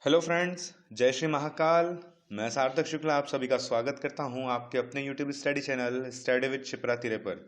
Hello friends, जय श्री महाकाल। मैं सार्थक शुक्ला आप सभी का स्वागत करता हूं आपके अपने YouTube study channel study with Shipra तिरे पर।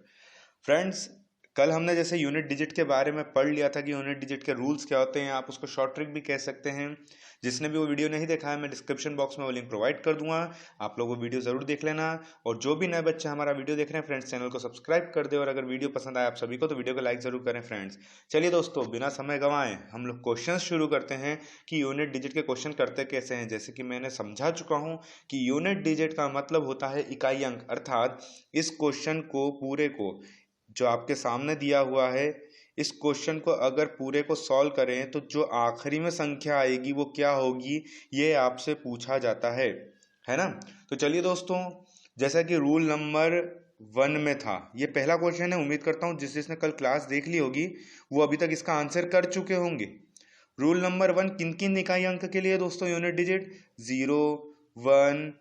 फ्रेंड्स, कल हमने जैसे यूनिट डिजिट के बारे में पढ़ लिया था कि यूनिट डिजिट के रूल्स क्या होते हैं। आप उसको शॉर्ट ट्रिक भी कह सकते हैं। जिसने भी वो वीडियो नहीं देखा है, मैं डिस्क्रिप्शन बॉक्स में वो लिंक प्रोवाइड कर दूंगा। आप लोग वो वीडियो ज़रूर देख लेना। और जो भी नए बच्चे हमारा वीडियो देख रहे हैं फ्रेंड्स, चैनल को सब्सक्राइब कर दे। और अगर वीडियो पसंद आए आप सभी को तो वीडियो को लाइक ज़रूर करें फ्रेंड्स। चलिए दोस्तों, बिना समय गंवाए हम लोग क्वेश्चन शुरू करते हैं कि यूनिट डिजिट के क्वेश्चन करते कैसे हैं। जैसे कि मैंने समझा चुका हूँ कि यूनिट डिजिट का मतलब होता है इकाई अंक, अर्थात इस क्वेश्चन को पूरे को जो आपके सामने दिया हुआ है, इस क्वेश्चन को अगर पूरे को सॉल्व करें तो जो आखिरी में संख्या आएगी वो क्या होगी, ये आपसे पूछा जाता है ना। तो चलिए दोस्तों, जैसा कि रूल नंबर 1 में था, ये पहला क्वेश्चन है। उम्मीद करता हूँ जिसने कल क्लास देख ली होगी वो अभी तक इसका आंसर कर चुके होंगे। रूल नंबर 1 किन किन इकाई अंक के लिए दोस्तों? यूनिट डिजिट 0, 1,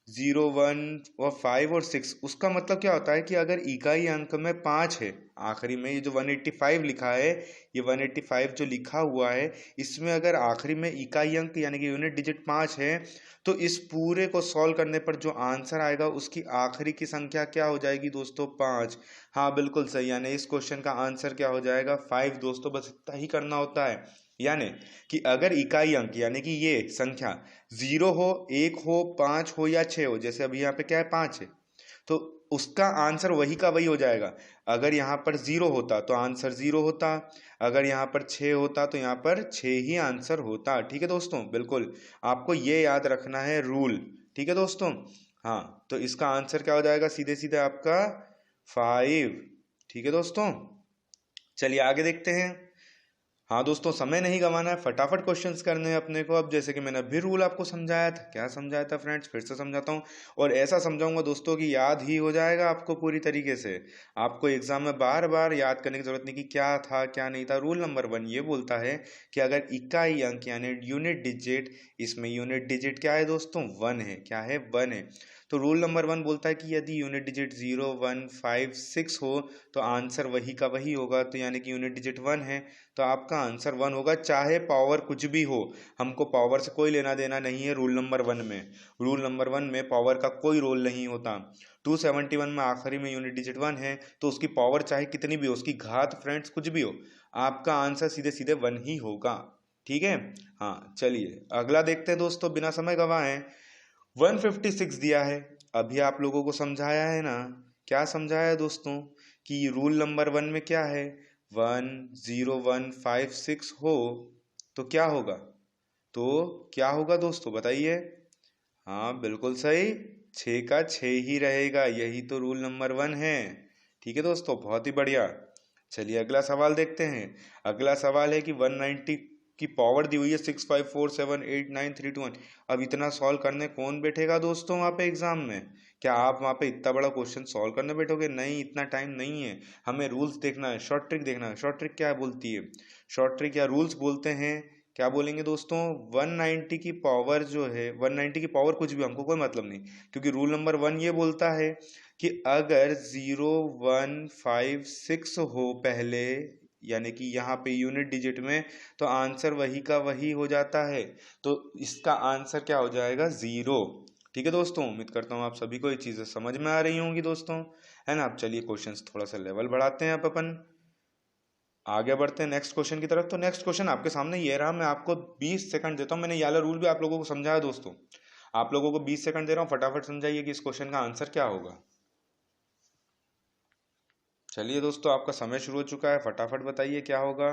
0, 1 और 5 और 6। उसका मतलब क्या होता है कि अगर इकाई अंक में 5 है, आखिरी में ये जो 185 लिखा है, ये 185 जो लिखा हुआ है, इसमें अगर आखिरी में इकाई अंक यानी कि यूनिट डिजिट 5 है, तो इस पूरे को सॉल्व करने पर जो आंसर आएगा उसकी आखिरी की संख्या क्या हो जाएगी दोस्तों? 5। हाँ बिल्कुल सही, यानी इस क्वेश्चन का आंसर क्या हो जाएगा? 5 दोस्तों। बस इतना ही करना होता है। यानी कि अगर इकाई अंक यानी कि ये संख्या 0 हो, 1 हो, 5 हो या 6 हो, जैसे अभी यहाँ पे क्या है 5 है, तो उसका आंसर वही का वही हो जाएगा। अगर यहाँ पर 0 होता तो आंसर 0 होता, अगर यहाँ पर 6 होता तो यहाँ पर 6 ही आंसर होता। ठीक है दोस्तों, बिल्कुल आपको ये याद रखना है रूल। ठीक है दोस्तों। हाँ, तो इसका आंसर क्या हो जाएगा? सीधे सीधे आपका 5। ठीक है दोस्तों, चलिए आगे देखते हैं। हाँ दोस्तों, समय नहीं गंवाना है, फटाफट क्वेश्चंस करने हैं अपने को। अब जैसे कि मैंने अभी रूल आपको समझाया था, क्या समझाया था फ्रेंड्स, फिर से समझाता हूँ। और ऐसा समझाऊंगा दोस्तों कि याद ही हो जाएगा आपको पूरी तरीके से। आपको एग्जाम में बार बार याद करने की जरूरत नहीं कि क्या था क्या नहीं था। रूल नंबर 1 ये बोलता है कि अगर इकाई अंक यानी यूनिट डिजिट, इसमें यूनिट डिजिट क्या है दोस्तों? 1 है। क्या है? 1 है। तो रूल नंबर 1 बोलता है कि यदि यूनिट डिजिट 0, 1, 5, 6 हो तो आंसर वही का वही होगा। तो यानी कि यूनिट डिजिट 1 है तो आपका आंसर 1 होगा, चाहे पावर कुछ भी हो। हमको पावर से कोई लेना देना नहीं है रूल नंबर 1 में। रूल नंबर 1 में पावर का कोई रोल नहीं होता। 271 में आखिरी में यूनिट डिजिट 1 है तो उसकी पावर चाहे कितनी भी हो, उसकी घात फ्रेंड्स कुछ भी हो, आपका आंसर सीधे सीधे 1 ही होगा। ठीक है। हाँ चलिए अगला देखते हैं दोस्तों, बिना समय गंवाए। 156 दिया है, अभी आप लोगों को समझाया है ना। क्या समझाया है दोस्तों? कि रूल नंबर 1 में क्या है? 1, 0, 1, 5, 6 हो तो क्या होगा? तो क्या होगा दोस्तों बताइए? हाँ बिल्कुल सही, 6 का 6 ही रहेगा। यही तो रूल नंबर 1 है। ठीक है दोस्तों, बहुत ही बढ़िया। चलिए अगला सवाल देखते हैं। अगला सवाल है कि 190 की पावर दी हुई है 654789321। अब इतना सॉल्व करने कौन बैठेगा दोस्तों वहाँ पे एग्जाम में? क्या आप वहाँ पे इतना बड़ा क्वेश्चन सॉल्व करने बैठोगे? नहीं, इतना टाइम नहीं है। हमें रूल्स देखना है, शॉर्ट ट्रिक देखना है। शॉर्ट ट्रिक क्या बोलती है? शॉर्ट ट्रिक या रूल्स बोलते हैं, क्या बोलेंगे दोस्तों? 190 की पावर जो है, 190 की पावर कुछ भी, हमको कोई मतलब नहीं। क्योंकि रूल नंबर 1 ये बोलता है कि अगर 0, 1, 5, 6 हो पहले, यानी कि यहाँ पे यूनिट डिजिट में, तो आंसर वही का वही हो जाता है। तो इसका आंसर क्या हो जाएगा? 0। ठीक है दोस्तों, उम्मीद करता हूँ आप सभी को ये चीज़ें समझ में आ रही होंगी दोस्तों, है ना। अब चलिए क्वेश्चंस थोड़ा सा लेवल बढ़ाते हैं। आप अपन आगे बढ़ते हैं नेक्स्ट क्वेश्चन की तरफ। तो नेक्स्ट क्वेश्चन आपके सामने ये रहा। मैं आपको 20 सेकंड देता हूँ। मैंने ये वाला रूल भी आप लोगों को समझाया दोस्तों। आप लोगों को 20 सेकंड दे रहा हूँ, फटाफट समझाइए कि इस क्वेश्चन का आंसर क्या होगा। चलिए दोस्तों, आपका समय शुरू हो चुका है, फटाफट बताइए क्या होगा।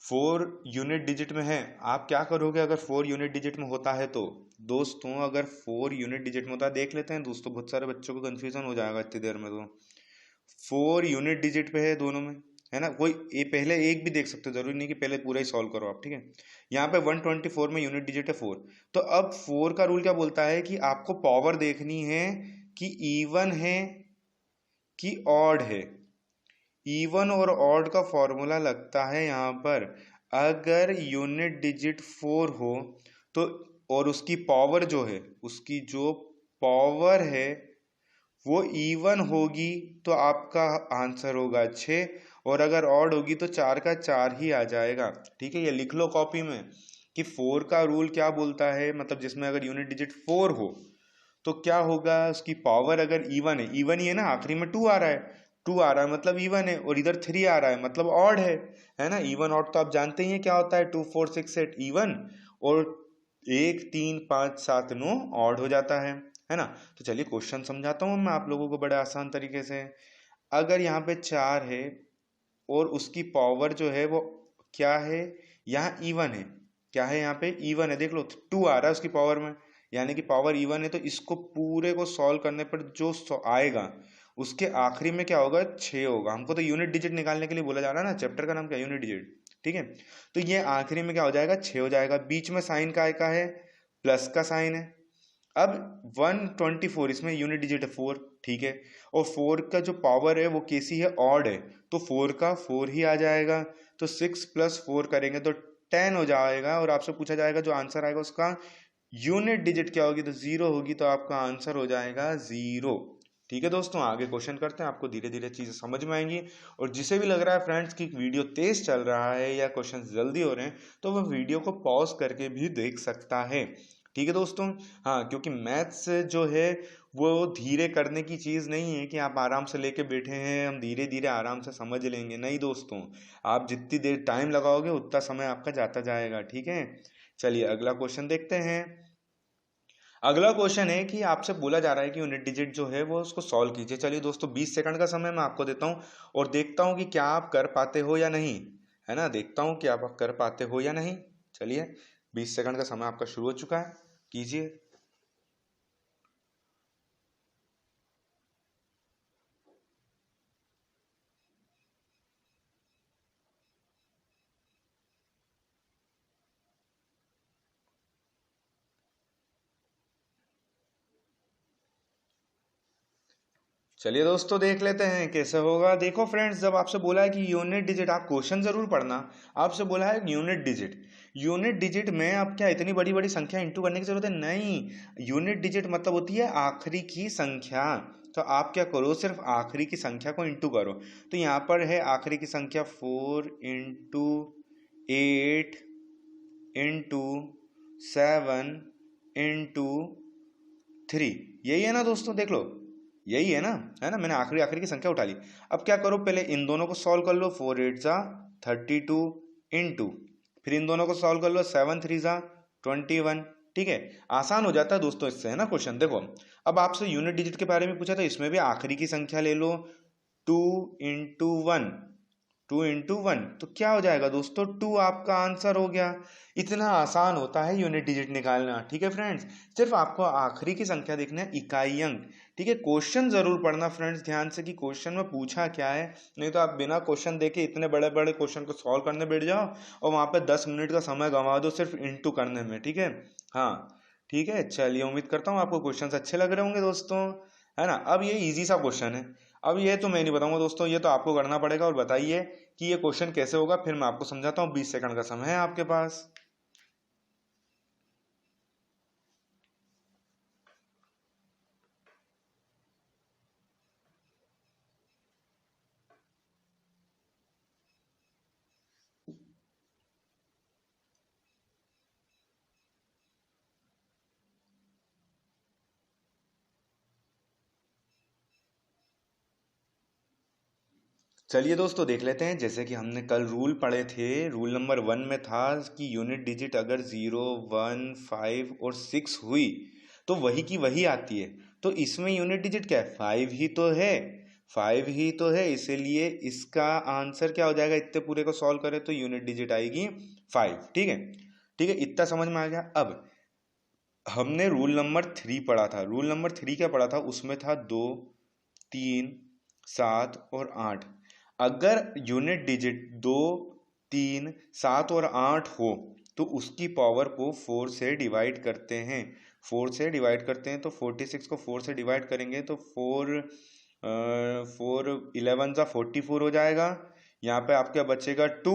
4 यूनिट डिजिट में है। आप क्या करोगे अगर 4 यूनिट डिजिट में होता है तो? दोस्तों अगर 4 यूनिट डिजिट में होता है, देख लेते हैं दोस्तों, बहुत सारे बच्चों को कंफ्यूजन हो जाएगा इतनी देर में। तो 4 यूनिट डिजिट पे है दोनों में, है ना। कोई पहले एक भी देख सकते हो, जरूरी नहीं कि पहले पूरा ही सॉल्व करो आप। ठीक है, यहाँ पे 124 में यूनिट डिजिट है 4। तो अब 4 का रूल क्या बोलता है कि आपको पावर देखनी है कि इवन है कि ऑड है। इवन और ऑड का फॉर्मूला लगता है यहाँ पर। अगर यूनिट डिजिट 4 हो तो, और उसकी पावर जो है, उसकी जो पावर है वो इवन होगी, तो आपका आंसर होगा 6। और अगर ऑड होगी तो 4 का 4 ही आ जाएगा। ठीक है, ये लिख लो कॉपी में कि 4 का रूल क्या बोलता है, मतलब जिसमें अगर यूनिट डिजिट 4 हो तो क्या होगा, उसकी पावर अगर इवन है, इवन ही है ना, आखिरी में 2 आ रहा है, 2 आ रहा है मतलब इवन है, और इधर 3 आ रहा है मतलब ऑड है ना। इवन ऑड तो आप जानते ही हैं क्या होता है, 2 4 6 8 इवन, और 1 3 5 7 9 ऑड हो जाता है ना। तो चलिए क्वेश्चन समझाता हूँ मैं आप लोगों को बड़े आसान तरीके से। अगर यहाँ पे 4 है और उसकी पावर जो है वो क्या है, यहाँ इवन है, क्या है यहाँ पे इवन है, देख लो 2 आ रहा है उसकी पावर में, यानी कि पावर इवन है, तो इसको पूरे को सॉल्व करने पर जो आएगा उसके आखिरी में क्या होगा, 6 होगा। हमको तो यूनिट डिजिट निकालने के लिए बोला जा रहा है ना, चैप्टर का नाम क्या है, यूनिट डिजिट। ठीक है, तो ये आखिरी में क्या हो जाएगा, 6 हो जाएगा। बीच में साइन का है, प्लस का साइन है। अब 124, इसमें यूनिट डिजिट है 4, ठीक है, और 4 का जो पावर है वो कैसी है, ऑड है, तो 4 का 4 ही आ जाएगा। तो 6 + 4 करेंगे तो 10 हो जाएगा, और आपसे पूछा जाएगा जो आंसर आएगा उसका यूनिट डिजिट क्या होगी, तो 0 होगी, तो आपका आंसर हो जाएगा 0। ठीक है दोस्तों, आगे क्वेश्चन करते हैं, आपको धीरे धीरे चीजें समझ में आएंगी। और जिसे भी लग रहा है फ्रेंड्स कि वीडियो तेज चल रहा है या क्वेश्चन जल्दी हो रहे हैं, तो वह वीडियो को पॉज करके भी देख सकता है। ठीक है दोस्तों, हाँ, क्योंकि मैथ्स जो है वो धीरे करने की चीज़ नहीं है कि आप आराम से लेके बैठे हैं हम धीरे धीरे आराम से समझ लेंगे, नहीं दोस्तों, आप जितनी देर टाइम लगाओगे उतना समय आपका जाता जाएगा। ठीक है, चलिए अगला क्वेश्चन देखते हैं। अगला क्वेश्चन है कि आपसे बोला जा रहा है कि यूनिट डिजिट जो है वो उसको सॉल्व कीजिए। चलिए दोस्तों, 20 सेकंड का समय मैं आपको देता हूँ और देखता हूँ कि क्या आप कर पाते हो या नहीं, है ना, देखता हूँ कि आप कर पाते हो या नहीं। चलिए, 20 सेकंड का समय आपका शुरू हो चुका है, कीजिए। चलिए दोस्तों, देख लेते हैं कैसे होगा। देखो फ्रेंड्स, जब आपसे बोला है कि यूनिट डिजिट, आप क्वेश्चन जरूर पढ़ना। आपसे बोला है यूनिट डिजिट, यूनिट डिजिट में अब क्या इतनी बड़ी बड़ी संख्या इंटू करने की जरूरत है, नहीं। यूनिट डिजिट मतलब होती है आखिरी की संख्या। तो आप क्या करो, सिर्फ आखिरी की संख्या को इंटू करो। तो यहाँ पर है आखिरी की संख्या 4 × 8 × 7 × 3, यही है ना दोस्तों, देख लो, यही है ना, मैंने आखिरी आखिरी की संख्या उठा ली। अब क्या करो, पहले इन दोनों को सॉल्व कर लो, 4 8 जा 32 इंटू, फिर इन दोनों को सॉल्व कर लो, 7 3 जा 21। ठीक है, आसान हो जाता है दोस्तों इससे, है ना क्वेश्चन। देखो, अब आपसे यूनिट डिजिट के बारे में पूछा तो इसमें भी आखिरी की संख्या ले लो, 2 × 1, 2 × 1, तो क्या हो जाएगा दोस्तों, 2 आपका आंसर हो गया। इतना आसान होता है यूनिट डिजिट निकालना। ठीक है फ्रेंड्स, सिर्फ आपको आखिरी की संख्या देखना है, इकाई अंक। ठीक है, क्वेश्चन जरूर पढ़ना फ्रेंड्स ध्यान से कि क्वेश्चन में पूछा क्या है, नहीं तो आप बिना क्वेश्चन देखे इतने बड़े बड़े क्वेश्चन को सॉल्व करने बैठ जाओ और वहां पे 10 मिनट का समय गंवा दो सिर्फ इंटू करने में। ठीक है, हाँ, ठीक है, चलिए, उम्मीद करता हूँ आपको क्वेश्चन अच्छे लग रहे होंगे दोस्तों, है ना। अब ये इजी सा क्वेश्चन है, अब ये तो मैं नहीं बताऊंगा दोस्तों, ये तो आपको करना पड़ेगा। और बताइए कि ये क्वेश्चन कैसे होगा, फिर मैं आपको समझाता हूँ। 20 सेकंड का समय है आपके पास। चलिए दोस्तों, देख लेते हैं। जैसे कि हमने कल रूल पढ़े थे, रूल नंबर 1 में था कि यूनिट डिजिट अगर 0 1 5 और 6 हुई तो वही की वही आती है। तो इसमें यूनिट डिजिट क्या है, 5 ही तो है, 5 ही तो है, इसीलिए इसका आंसर क्या हो जाएगा, इतने पूरे को सॉल्व करें तो यूनिट डिजिट आएगी 5। ठीक है, ठीक है, इतना समझ में आ गया। अब हमने रूल नंबर 3 पढ़ा था, रूल नंबर 3 क्या पढ़ा था, उसमें था 2 3 7 और 8। अगर यूनिट डिजिट 2 3 7 और 8 हो तो उसकी पावर को 4 से डिवाइड करते हैं, 4 से डिवाइड करते हैं। तो 46 को 4 से डिवाइड करेंगे तो 4 11 जा 44 हो जाएगा। यहाँ पे आपका बचेगा 2,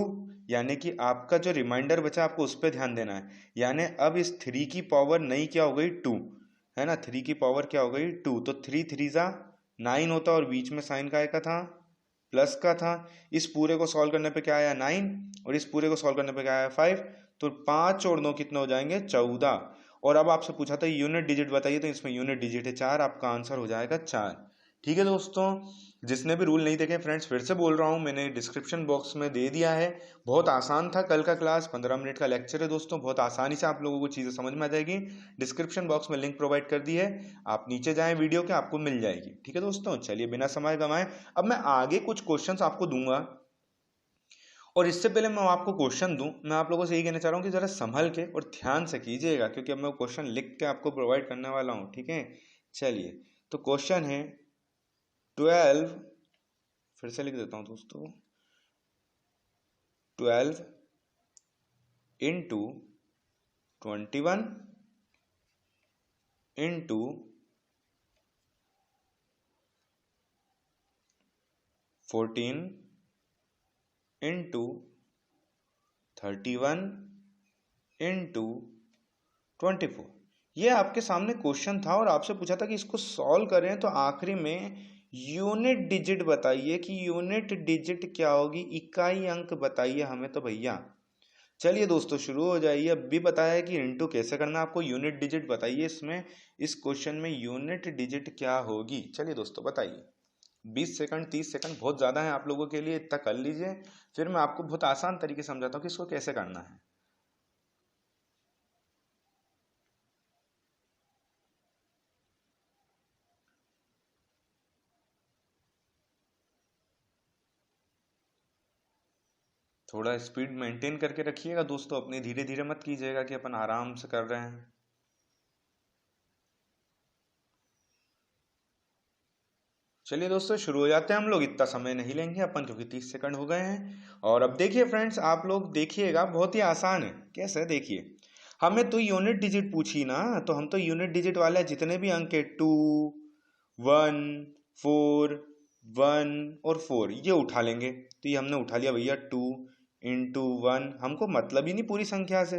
यानी कि आपका जो रिमाइंडर बचा आपको उस पर ध्यान देना है। यानी अब इस 3 की पावर नई क्या हो गई, 2, है ना, 3 की पावर क्या हो गई, 2। तो 3 3 जा 9 होता और बीच में साइन का था प्लस का था, इस पूरे को सॉल्व करने पे क्या आया 9, और इस पूरे को सॉल्व करने पे क्या आया 5, तो 5 और 9 कितने हो जाएंगे 14। और अब आपसे पूछा था यूनिट डिजिट बताइए, तो इसमें यूनिट डिजिट है 4, आपका आंसर हो जाएगा 4। ठीक है दोस्तों, जिसने भी रूल नहीं देखे फ्रेंड्स, फिर से बोल रहा हूँ, मैंने डिस्क्रिप्शन बॉक्स में दे दिया है। बहुत आसान था कल का क्लास, 15 मिनट का लेक्चर है दोस्तों, बहुत आसानी से आप लोगों को चीज़ें समझ में आ जाएगी। डिस्क्रिप्शन बॉक्स में लिंक प्रोवाइड कर दी है, आप नीचे जाएं वीडियो के, आपको मिल जाएगी। ठीक है दोस्तों, चलिए बिना समय गंवाए अब मैं आगे कुछ क्वेश्चंस आपको दूंगा, और इससे पहले मैं आपको क्वेश्चन दूं, मैं आप लोगों से यही कहना चाह रहा हूँ कि जरा संभल के और ध्यान से कीजिएगा, क्योंकि अब मैं क्वेश्चन लिख के आपको प्रोवाइड करने वाला हूँ। ठीक है, चलिए, तो क्वेश्चन है 12, फिर से लिख देता हूँ दोस्तों, 12 इंटू 21 इंटू 14 इंटू 31 इंटू 24। ये आपके सामने क्वेश्चन था और आपसे पूछा था कि इसको सॉल्व करें, तो आखिरी में यूनिट डिजिट बताइए कि यूनिट डिजिट क्या होगी, इकाई अंक बताइए हमें तो भैया। चलिए दोस्तों शुरू हो जाइए, अब भी बताया है कि इंटू कैसे करना, आपको यूनिट डिजिट बताइए, इसमें इस क्वेश्चन में यूनिट डिजिट क्या होगी। चलिए दोस्तों बताइए, 20 सेकंड 30 सेकंड बहुत ज़्यादा है आप लोगों के लिए, इतना कर लीजिए, फिर मैं आपको बहुत आसान तरीके से समझाता हूँ कि इसको कैसे करना है। थोड़ा स्पीड मेंटेन करके रखिएगा दोस्तों अपनी, धीरे धीरे मत कीजिएगा कि अपन आराम से कर रहे हैं। चलिए दोस्तों शुरू हो जाते हैं हम लोग, इतना समय नहीं लेंगे अपन क्योंकि 30 सेकंड हो गए हैं। और अब देखिए फ्रेंड्स, आप लोग देखिएगा, बहुत ही आसान है। कैसे है देखिए, हमें तो यूनिट डिजिट पूछी ना, तो हम तो यूनिट डिजिट वाले जितने भी अंक है 2 1 4 1 और 4 ये उठा लेंगे। तो ये हमने उठा लिया भैया, 2 इंटू 1, हमको मतलब ही नहीं पूरी संख्या से,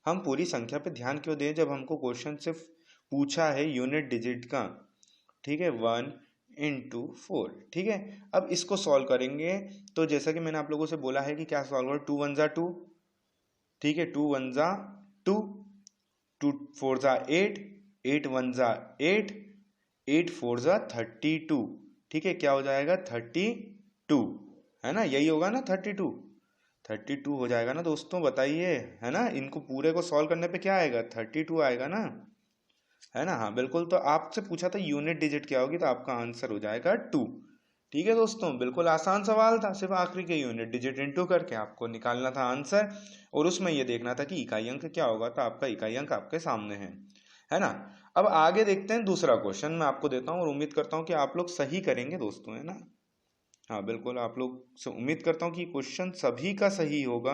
हम पूरी संख्या पे ध्यान क्यों दें जब हमको क्वेश्चन सिर्फ पूछा है यूनिट डिजिट का। ठीक है, 1 इंटू 4। ठीक है, अब इसको सॉल्व करेंगे, तो जैसा कि मैंने आप लोगों से बोला है कि क्या सॉल्व करो, 2 1 जा 2, ठीक है, 2 1 जा 2, 2 4 जा 8, 8 1 जा 8, 8 4 जा 32। ठीक है, क्या हो जाएगा 32, है ना, यही होगा ना 32, 32 हो जाएगा ना दोस्तों, बताइए, है ना, इनको पूरे को सॉल्व करने पे क्या आएगा 32 आएगा ना, है ना। हाँ बिल्कुल, तो आपसे पूछा था यूनिट डिजिट क्या होगी, तो आपका आंसर हो जाएगा 2। ठीक है दोस्तों, बिल्कुल आसान सवाल था, सिर्फ आखिरी के यूनिट डिजिट इनटू करके आपको निकालना था आंसर, और उसमें ये देखना था कि इकाई अंक क्या होगा, तो आपका इकाई अंक आपके सामने है ना। अब आगे देखते हैं दूसरा क्वेश्चन मैं आपको देता हूँ, और उम्मीद करता हूँ कि आप लोग सही करेंगे दोस्तों, है ना। हाँ बिल्कुल, आप लोग से उम्मीद करता हूँ कि क्वेश्चन सभी का सही होगा।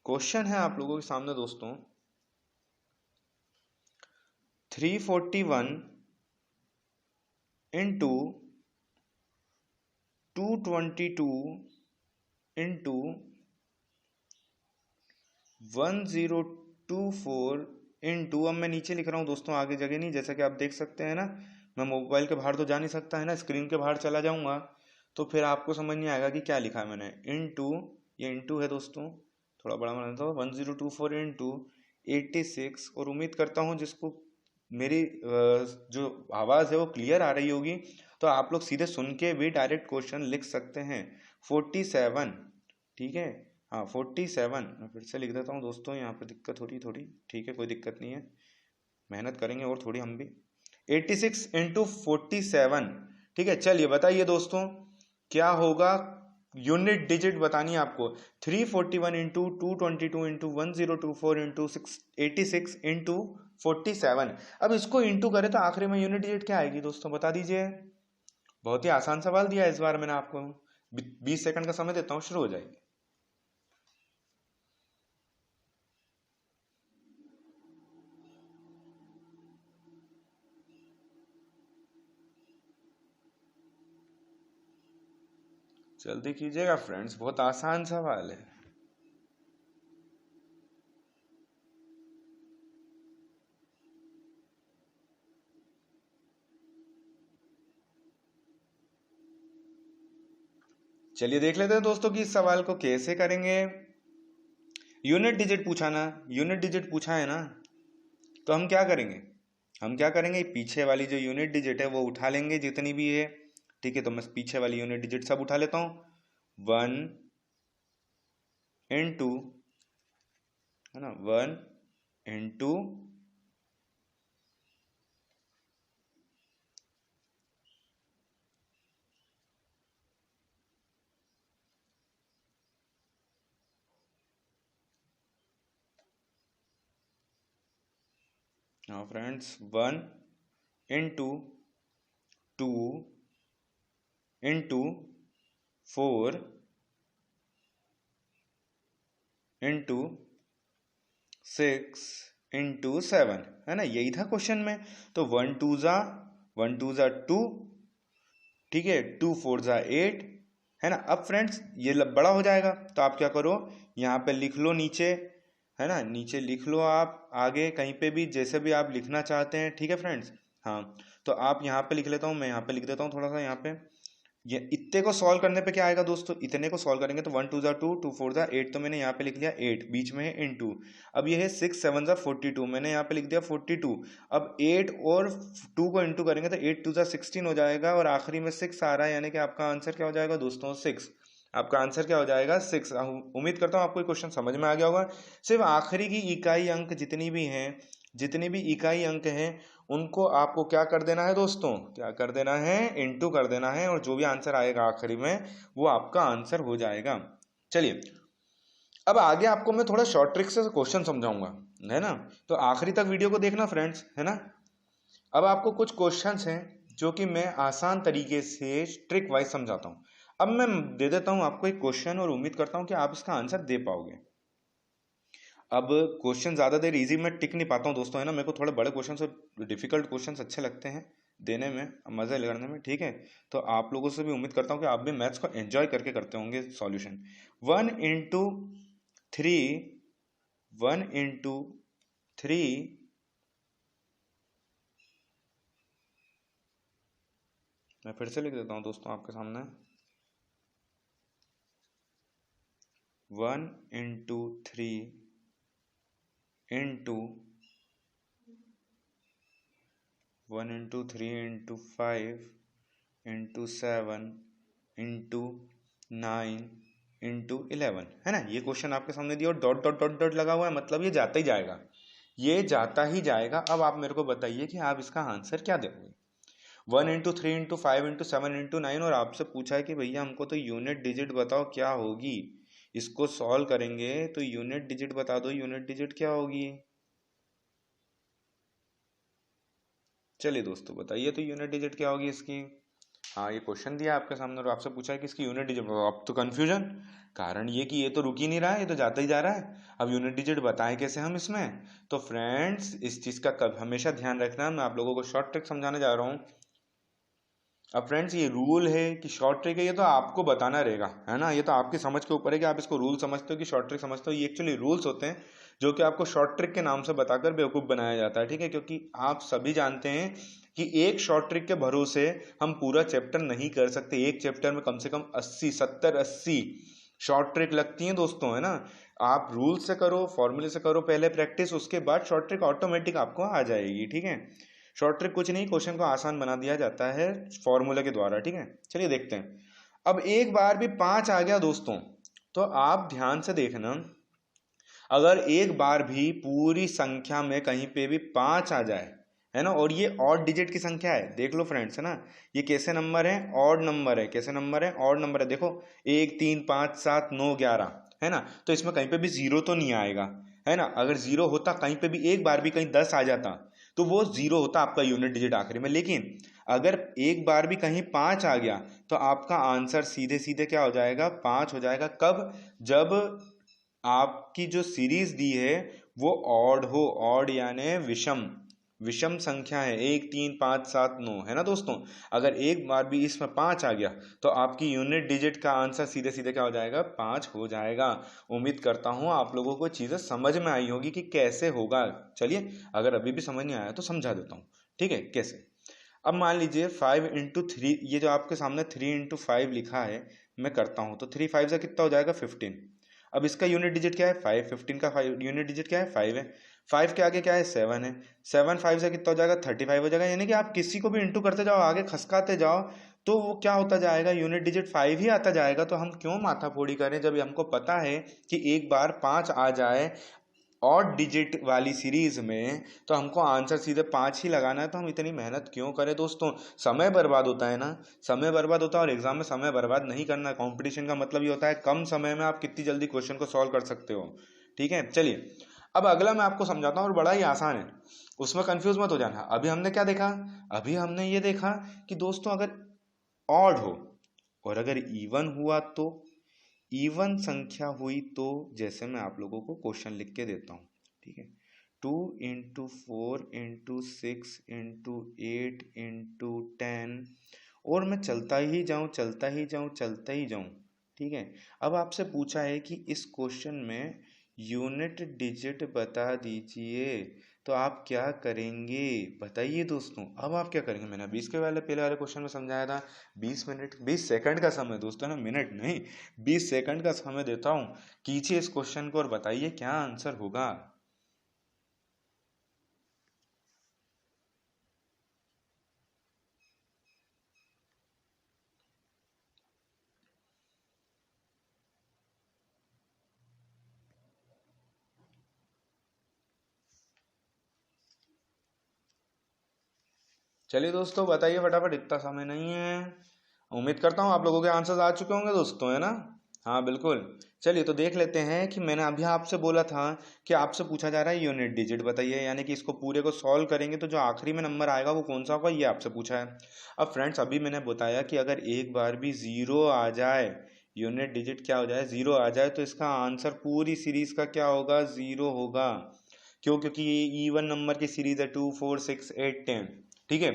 क्वेश्चन है आप लोगों के सामने दोस्तों, 341 इंटू 222 इंटू 1024 इंटू, अब मैं नीचे लिख रहा हूँ दोस्तों, आगे जगह नहीं, जैसा कि आप देख सकते हैं ना, मैं मोबाइल के बाहर तो जा नहीं सकता है ना, स्क्रीन के बाहर चला जाऊंगा तो फिर आपको समझ नहीं आएगा कि क्या लिखा है मैंने। इंटू, ये इंटू है दोस्तों, थोड़ा बड़ा बनाता हूँ, 1024 इंटू 86, और उम्मीद करता हूँ जिसको मेरी जो आवाज़ है वो क्लियर आ रही होगी, तो आप लोग सीधे सुन के भी डायरेक्ट क्वेश्चन लिख सकते हैं। 47, ठीक है, हाँ 47, मैं फिर से लिख देता हूँ दोस्तों, यहाँ पे दिक्कत हो रही थोड़ी, ठीक है कोई दिक्कत नहीं है, मेहनत करेंगे और थोड़ी हम भी। 86 इंटू 47, ठीक है, चलिए बताइए दोस्तों क्या होगा, यूनिट डिजिट बतानी है आपको। 341 इंटू 222 इंटू 1024 इंटू 86 इंटू 47, अब इसको इंटू करें तो आखिरी में यूनिट डिजिट क्या आएगी दोस्तों, बता दीजिए। बहुत ही आसान सवाल दिया है इस बार मैंने आपको, 20 सेकंड का समय देता हूँ, शुरू हो जाएगी। जल्दी कीजिएगा फ्रेंड्स, बहुत आसान सवाल है। चलिए देख लेते हैं दोस्तों कि इस सवाल को कैसे करेंगे। यूनिट डिजिट पूछा ना, यूनिट डिजिट पूछा है ना, तो हम क्या करेंगे, हम क्या करेंगे, पीछे वाली जो यूनिट डिजिट है वो उठा लेंगे जितनी भी है। ठीक है, तो मैं पीछे वाली यूनिट डिजिट सब उठा लेता हूं। 1 इंटू, है ना, 1 इंटू हाँ friends, 1 into 2 into 4 into 6 into 7, है ना, यही था क्वेश्चन में। तो 1 2 ज़ा 2, ठीक है, 2 4 ज़ा 8, है ना। अब फ्रेंड्स ये बड़ा हो जाएगा, तो आप क्या करो, यहाँ पे लिख लो नीचे, है ना, नीचे लिख लो आप आगे कहीं पे भी जैसे भी आप लिखना चाहते हैं। ठीक है फ्रेंड्स, हाँ, तो आप यहाँ पे लिख लेता हूँ, मैं यहाँ पे लिख देता हूँ थोड़ा सा यहाँ पे। ये इतने को सॉल्व करने पे क्या आएगा दोस्तों, इतने को सॉल्व करेंगे तो 1 2 ज़ा 2, 2 4 ज़ा 8, तो मैंने यहाँ पे लिख लिया 8, बीच में है इनटू। अब ये है 6 7 ज़ा 42, मैंने यहाँ पे लिख दिया 42। अब 8 और 2 को इंटू करेंगे तो 8 2 ज़ा 16 हो जाएगा, और आखिरी में 6 आ रहा है, यानी कि आपका आंसर क्या हो जाएगा दोस्तों, 6। आपका आंसर क्या हो जाएगा, 6। उम्मीद करता हूँ आपको ये क्वेश्चन समझ में आ गया होगा। सिर्फ आखिरी की इकाई अंक जितनी भी हैं, जितने भी इकाई अंक हैं, उनको आपको क्या कर देना है दोस्तों, क्या कर देना है, इनटू कर देना है, और जो भी आंसर आएगा आखिरी में वो आपका आंसर हो जाएगा। चलिए अब आगे आपको मैं थोड़ा शॉर्ट ट्रिक से क्वेश्चन समझाऊंगा, है ना, तो आखिरी तक वीडियो को देखना फ्रेंड्स, है ना। अब आपको कुछ क्वेश्चंस हैं जो कि मैं आसान तरीके से ट्रिक वाइज समझाता हूँ। अब मैं दे देता हूँ आपको एक क्वेश्चन और उम्मीद करता हूँ कि आप इसका आंसर दे पाओगे। अब क्वेश्चन ज़्यादा देर इजी में टिक नहीं पाता हूँ दोस्तों, है ना, मेरे को थोड़े बड़े क्वेश्चन और डिफिकल्ट क्वेश्चन अच्छे लगते हैं देने में, मज़े करने में। ठीक है, तो आप लोगों से भी उम्मीद करता हूँ कि आप भी मैथ्स को एंजॉय करके करते होंगे सॉल्यूशन। 1 इंटू 3, 1 इंटू 3, मैं फिर से लिख देता हूँ दोस्तों आपके सामने। 1 into 3 into 1 into 3 into 5 into 7 into 9 into 11, है ना। ये क्वेश्चन आपके सामने दिया और डॉट डॉट डॉट डॉट लगा हुआ है, मतलब ये जाता ही जाएगा, ये जाता ही जाएगा। अब आप मेरे को बताइए कि आप इसका आंसर क्या दोगे। 1 इंटू 3 इंटू 5 इंटू 7 इंटू 9, और आपसे पूछा है कि भैया हमको तो यूनिट डिजिट बताओ क्या होगी, इसको सॉल्व करेंगे तो यूनिट डिजिट बता दो, यूनिट डिजिट क्या होगी। चलिए दोस्तों बताइए तो यूनिट डिजिट क्या होगी इसकी। हाँ, ये क्वेश्चन दिया आपके सामने और आपसे पूछा है कि इसकी यूनिट डिजिट बताओ। अब तो कन्फ्यूजन, कारण ये कि ये तो रुक ही नहीं रहा है, ये तो जाता ही जा रहा है। अब यूनिट डिजिट बताएं कैसे हम इसमें। तो फ्रेंड्स इस चीज़ का हमेशा ध्यान रखना, मैं आप लोगों को शॉर्ट ट्रिक समझाने जा रहा हूँ। अब फ्रेंड्स ये रूल है कि शॉर्ट ट्रिक है, ये तो आपको बताना रहेगा, है ना, ये तो आपकी समझ के ऊपर है कि आप इसको रूल समझते हो कि शॉर्ट ट्रिक समझते हो। ये एक्चुअली रूल्स होते हैं जो कि आपको शॉर्ट ट्रिक के नाम से बताकर बेवकूफ़ बनाया जाता है। ठीक है, क्योंकि आप सभी जानते हैं कि एक शॉर्ट ट्रिक के भरोसे हम पूरा चैप्टर नहीं कर सकते। एक चैप्टर में कम से कम 80 70 80 शॉर्ट ट्रिक लगती हैं दोस्तों, है ना। आप रूल से करो, फॉर्मूले से करो पहले प्रैक्टिस, उसके बाद शॉर्ट ट्रिक ऑटोमेटिक आपको आ जाएगी। ठीक है, शॉर्ट ट्रिक कुछ नहीं, क्वेश्चन को आसान बना दिया जाता है फॉर्मूले के द्वारा। ठीक है, चलिए देखते हैं। अब एक बार भी 5 आ गया दोस्तों, तो आप ध्यान से देखना, अगर एक बार भी पूरी संख्या में कहीं पे भी 5 आ जाए, है ना, और ये ऑड डिजिट की संख्या है, देख लो फ्रेंड्स, है ना, ये कैसे नंबर है, ऑड नंबर है, कैसे नंबर है, ऑड नंबर है। देखो 1 3 5 7 9 11, है ना, तो इसमें कहीं पे भी जीरो तो नहीं आएगा, है ना। अगर जीरो होता कहीं पे भी, एक बार भी कहीं 10 आ जाता तो वो जीरो होता आपका यूनिट डिजिट आखिरी में। लेकिन अगर एक बार भी कहीं 5 आ गया तो आपका आंसर सीधे सीधे क्या हो जाएगा, 5 हो जाएगा। कब, जब आपकी जो सीरीज दी है वो ऑड हो, ऑड यानी विषम, विषम संख्या है, 1 3 5 7 9, है ना दोस्तों। अगर एक बार भी इसमें 5 आ गया तो आपकी यूनिट डिजिट का आंसर सीधे सीधे क्या हो जाएगा, 5 हो जाएगा। उम्मीद करता हूँ आप लोगों को चीज़ें समझ में आई होगी कि कैसे होगा। चलिए अगर अभी भी समझ नहीं आया तो समझा देता हूँ, ठीक है, कैसे। अब मान लीजिए 5 × 3, ये जो आपके सामने 3 × 5 लिखा है, मैं करता हूँ तो 3 5 से कितना हो जाएगा 15। अब इसका यूनिट डिजिट क्या है 5, 15 का यूनिट डिजिट क्या है 5 है, 5 के आगे क्या है 7 है, 7 5 से कितना हो जाएगा 35 हो जाएगा। यानी कि आप किसी को भी इंटू करते जाओ, आगे खसकाते जाओ, तो वो क्या होता जाएगा, यूनिट डिजिट 5 ही आता जाएगा। तो हम क्यों माथाफोड़ी करें जब हमको पता है कि एक बार 5 आ जाए ऑड डिजिट वाली सीरीज में तो हमको आंसर सीधे 5 ही लगाना है। तो हम इतनी मेहनत क्यों करें दोस्तों, समय बर्बाद होता है ना, समय बर्बाद होता है। और एग्जाम में समय बर्बाद नहीं करना है। कंपटीशन का मतलब ये होता है कम समय में आप कितनी जल्दी क्वेश्चन को सॉल्व कर सकते हो। ठीक है, चलिए अब अगला मैं आपको समझाता हूँ और बड़ा ही आसान है, उसमें कंफ्यूज मत हो जाना। अभी हमने क्या देखा, अभी हमने ये देखा कि दोस्तों अगर ऑड हो और अगर इवन हुआ तो, इवन संख्या हुई तो, जैसे मैं आप लोगों को क्वेश्चन लिख के देता हूँ, ठीक है, 2 × 4 × 6 × 8 × 10, और मैं चलता ही जाऊँ चलता ही जाऊँ चलता ही जाऊँ। ठीक है, अब आपसे पूछा है कि इस क्वेश्चन में यूनिट डिजिट बता दीजिए, तो आप क्या करेंगे बताइए दोस्तों। अब आप क्या करेंगे, मैंने 20 के वाले पहले वाले क्वेश्चन में समझाया था, 20 मिनट 20 सेकंड का समय दोस्तों, ना मिनट नहीं, 20 सेकंड का समय देता हूँ, कीजिए इस क्वेश्चन को और बताइए क्या आंसर होगा। चलिए दोस्तों बताइए फटाफट, इतना समय नहीं है। उम्मीद करता हूँ आप लोगों के आंसर्स आ चुके होंगे दोस्तों, है ना। हाँ बिल्कुल। चलिए तो देख लेते हैं कि मैंने अभी आपसे बोला था कि आपसे पूछा जा रहा है यूनिट डिजिट बताइए, यानी कि इसको पूरे को सॉल्व करेंगे तो जो आखिरी में नंबर आएगा वो कौन सा होगा, ये आपसे पूछा है। अब फ्रेंड्स अभी मैंने बताया कि अगर एक बार भी जीरो आ जाए, यूनिट डिजिट क्या हो जाए जीरो आ जाए, तो इसका आंसर पूरी सीरीज का क्या होगा, जीरो होगा। क्यों, क्योंकि ये इवन नंबर की सीरीज है 2 4 6 8 10। ठीक है,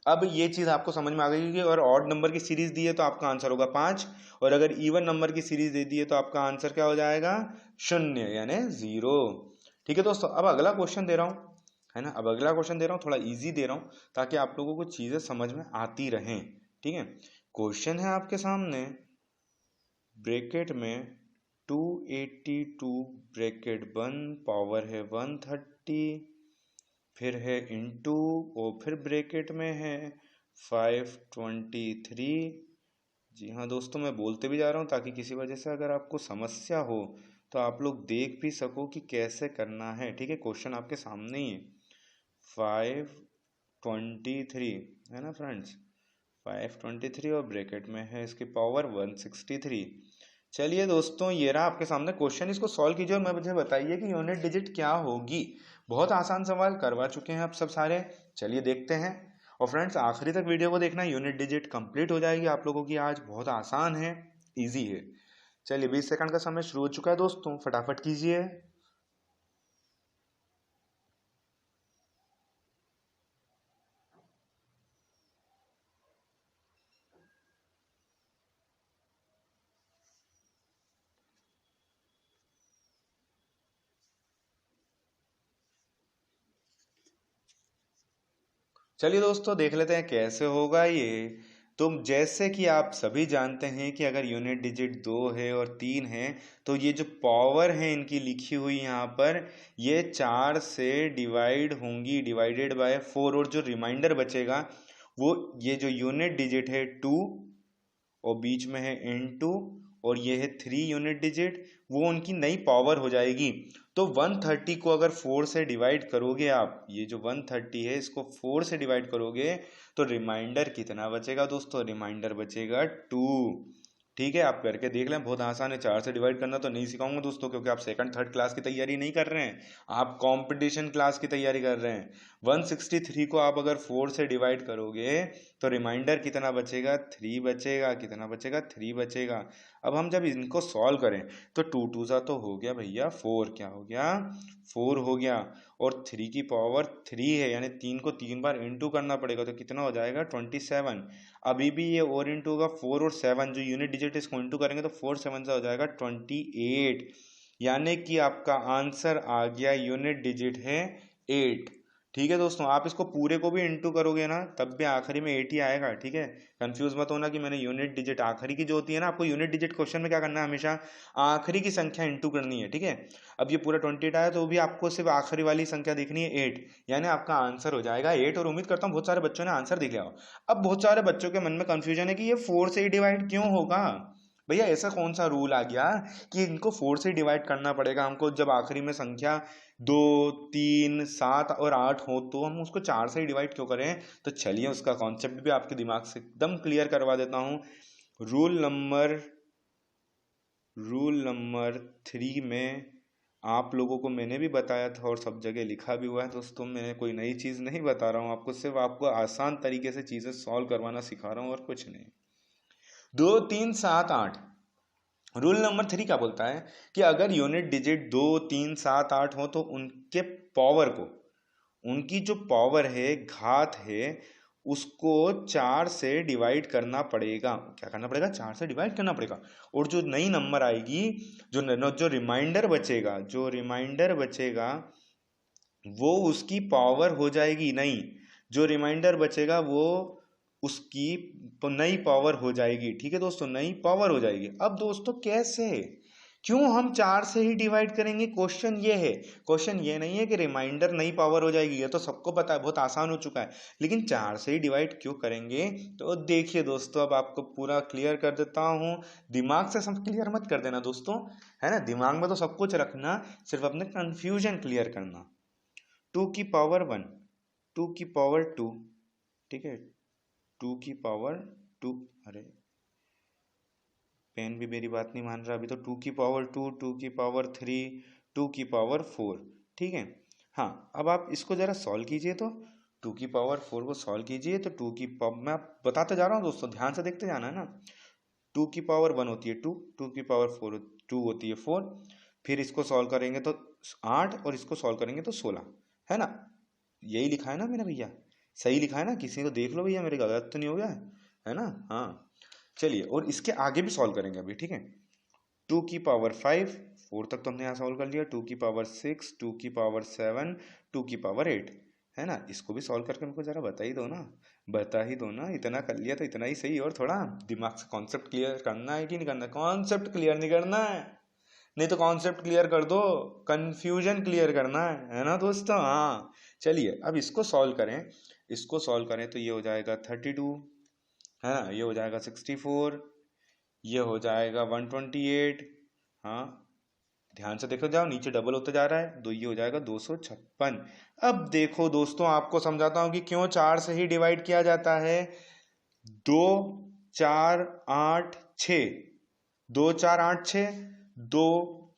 अब ये चीज आपको समझ में आ गई कि अगर ऑड नंबर की सीरीज दी है तो आपका आंसर होगा 5, और अगर इवन नंबर की सीरीज दे दी है तो आपका आंसर क्या हो जाएगा, 0 यानी 0। ठीक है दोस्तों, अब अगला क्वेश्चन दे रहा हूँ, है ना, अब अगला क्वेश्चन दे रहा हूँ, थोड़ा इजी दे रहा हूँ ताकि आप लोगों को चीजें समझ में आती रहें। ठीक है, क्वेश्चन है आपके सामने, ब्रैकेट में 282 ब्रैकेट बंद, पावर है 130, फिर है इंटू, और फिर ब्रैकेट में है 523। जी हाँ दोस्तों, मैं बोलते भी जा रहा हूँ ताकि किसी वजह से अगर आपको समस्या हो तो आप लोग देख भी सको कि कैसे करना है। ठीक है, क्वेश्चन आपके सामने ही है, 523 है ना फ्रेंड्स, 523 और ब्रैकेट में है इसकी पावर 163। चलिए दोस्तों ये रहा आपके सामने क्वेश्चन, इसको सॉल्व कीजिए और मुझे बताइए कि यूनिट डिजिट क्या होगी। बहुत आसान सवाल करवा चुके हैं आप सब सारे, चलिए देखते हैं। और फ्रेंड्स आखिरी तक वीडियो को देखना, यूनिट डिजिट कंप्लीट हो जाएगी आप लोगों की आज, बहुत आसान है, इजी है। चलिए 20 सेकंड का समय शुरू हो चुका है दोस्तों, फटाफट कीजिए। चलिए दोस्तों देख लेते हैं कैसे होगा ये। तो जैसे कि आप सभी जानते हैं कि अगर यूनिट डिजिट 2 है और 3 है, तो ये जो पावर है इनकी लिखी हुई यहाँ पर, ये 4 से डिवाइड होंगी, डिवाइडेड बाय 4, और जो रिमाइंडर बचेगा वो, ये जो यूनिट डिजिट है 2 और बीच में है N2 और ये है 3 यूनिट डिजिट, वो उनकी नई पावर हो जाएगी। तो 130 को अगर 4 से डिवाइड करोगे आप, ये जो 130 है इसको 4 से डिवाइड करोगे तो रिमाइंडर कितना बचेगा दोस्तों, रिमाइंडर बचेगा 2। ठीक है, आप करके देख लें, बहुत आसान है। 4 से डिवाइड करना तो नहीं सिखाऊंगा दोस्तों, क्योंकि आप सेकंड थर्ड क्लास की तैयारी नहीं कर रहे हैं, आप कंपटीशन क्लास की तैयारी कर रहे हैं। 163 को आप अगर 4 से डिवाइड करोगे तो रिमाइंडर कितना बचेगा, 3 बचेगा, कितना बचेगा, 3 बचेगा। अब हम जब इनको सॉल्व करें तो 2 2 सा तो हो गया भैया 4, क्या हो गया, 4 हो गया, और 3 की पावर 3 है, यानी 3 को 3 बार इंटू करना पड़ेगा, तो कितना हो जाएगा 27। अभी भी ये और इंटू होगा, 4 और 7 जो यूनिट डिजिट है इसको इंटू करेंगे तो 4 7 से हो जाएगा 28, यानी कि आपका आंसर आ गया, यूनिट डिजिट है 8। ठीक है दोस्तों, आप इसको पूरे को भी इंटू करोगे ना तब भी आखिरी में 8 ही आएगा। ठीक है, कंफ्यूज मत होना कि मैंने यूनिट डिजिट आखिरी की जो होती है ना, आपको यूनिट डिजिट क्वेश्चन में क्या करना है, हमेशा आखिरी की संख्या इंटू करनी है। ठीक है, अब ये पूरा 28 आया तो भी आपको सिर्फ आखिरी वाली संख्या देखनी है 8, यानी आपका आंसर हो जाएगा 8। और उम्मीद करता हूँ बहुत सारे बच्चों ने आंसर देख लिया हो। अब बहुत सारे बच्चों के मन में कंफ्यूजन है कि ये 4 से ही डिवाइड क्यों होगा। भैया ऐसा कौन सा रूल आ गया कि इनको 4 से डिवाइड करना पड़ेगा हमको, जब आखिरी में संख्या 2, 3, 7 और 8 हो तो हम उसको 4 से ही डिवाइड क्यों करें। तो चलिए उसका कॉन्सेप्ट भी आपके दिमाग से एकदम क्लियर करवा देता हूँ। रूल नंबर 3 में आप लोगों को मैंने भी बताया था और सब जगह लिखा भी हुआ है दोस्तों, मैं कोई नई चीज़ नहीं बता रहा हूँ आपको, सिर्फ आपको आसान तरीके से चीज़ें सॉल्व करवाना सिखा रहा हूँ और कुछ नहीं। 2, 3, 7, 8, रूल नंबर 3 क्या बोलता है कि अगर यूनिट डिजिट 2, 3, 7, 8 हो तो उनके पावर को, उनकी जो पावर है, घात है, उसको 4 से डिवाइड करना पड़ेगा। क्या करना पड़ेगा, 4 से डिवाइड करना पड़ेगा। और जो नई नंबर आएगी, जो रिमाइंडर बचेगा वो उसकी पावर हो जाएगी नई। जो रिमाइंडर बचेगा वो उसकी नई पावर हो जाएगी। ठीक है दोस्तों, नई पावर हो जाएगी। अब दोस्तों कैसे, क्यों हम 4 से ही डिवाइड करेंगे, क्वेश्चन ये है। क्वेश्चन ये नहीं है कि रिमाइंडर नई पावर हो जाएगी, ये तो सबको पता है, बहुत आसान हो चुका है। लेकिन 4 से ही डिवाइड क्यों करेंगे, तो देखिए दोस्तों, अब आपको पूरा क्लियर कर देता हूँ। दिमाग से सब क्लियर मत कर देना दोस्तों, है ना, दिमाग में तो सब कुछ रखना, सिर्फ अपने कंफ्यूजन क्लियर करना। 2 की पावर 1, 2 की पावर 2, ठीक है, 2 की पावर 2, अरे पेन भी मेरी बात नहीं मान रहा अभी तो। 2 की पावर 2, 2 की पावर 3, 2 की पावर 4। ठीक है, हाँ अब आप इसको जरा सॉल्व कीजिए तो 2 की पावर 4 को सॉल्व कीजिए तो 2 की पावर, मैं बताते जा रहा हूँ दोस्तों, ध्यान से देखते जाना है ना। 2 की पावर 1 होती है 2, 2 की पावर 4 2 होती है 4, फिर इसको सॉल्व करेंगे तो 8 और इसको सॉल्व करेंगे तो 16, है ना। यही लिखा है ना मेरा भैया, सही लिखा है ना, किसी को देख लो भैया मेरे गलत तो नहीं हो गया है ना। हाँ चलिए, और इसके आगे भी सॉल्व करेंगे अभी। ठीक है, 2 की पावर 5, 4 तक तो हमने यहाँ सॉल्व कर लिया। 2 की पावर 6, 2 की पावर 7, 2 की पावर 8, है ना। इसको भी सॉल्व करके हमको जरा बता ही दो ना, बता ही दो ना, इतना कर लिया तो इतना ही सही। और थोड़ा दिमाग से कॉन्सेप्ट क्लियर करना है कि नहीं करना, कॉन्सेप्ट क्लियर नहीं करना है, नहीं तो कॉन्सेप्ट क्लियर कर दो, कंफ्यूजन क्लियर करना है ना दोस्तों। हाँ चलिए, अब इसको सॉल्व करें, इसको सॉल्व करें तो ये हो जाएगा 32, है ना, ये हो जाएगा 64, ये हो जाएगा 128। हाँ ध्यान से देखो जाओ, नीचे डबल होते जा रहा है, तो ये हो जाएगा 256। अब देखो दोस्तों, आपको समझाता हूँ कि क्यों 4 से ही डिवाइड किया जाता है। 2, 4, 8, 6, 2, 4, 8, 6, 2,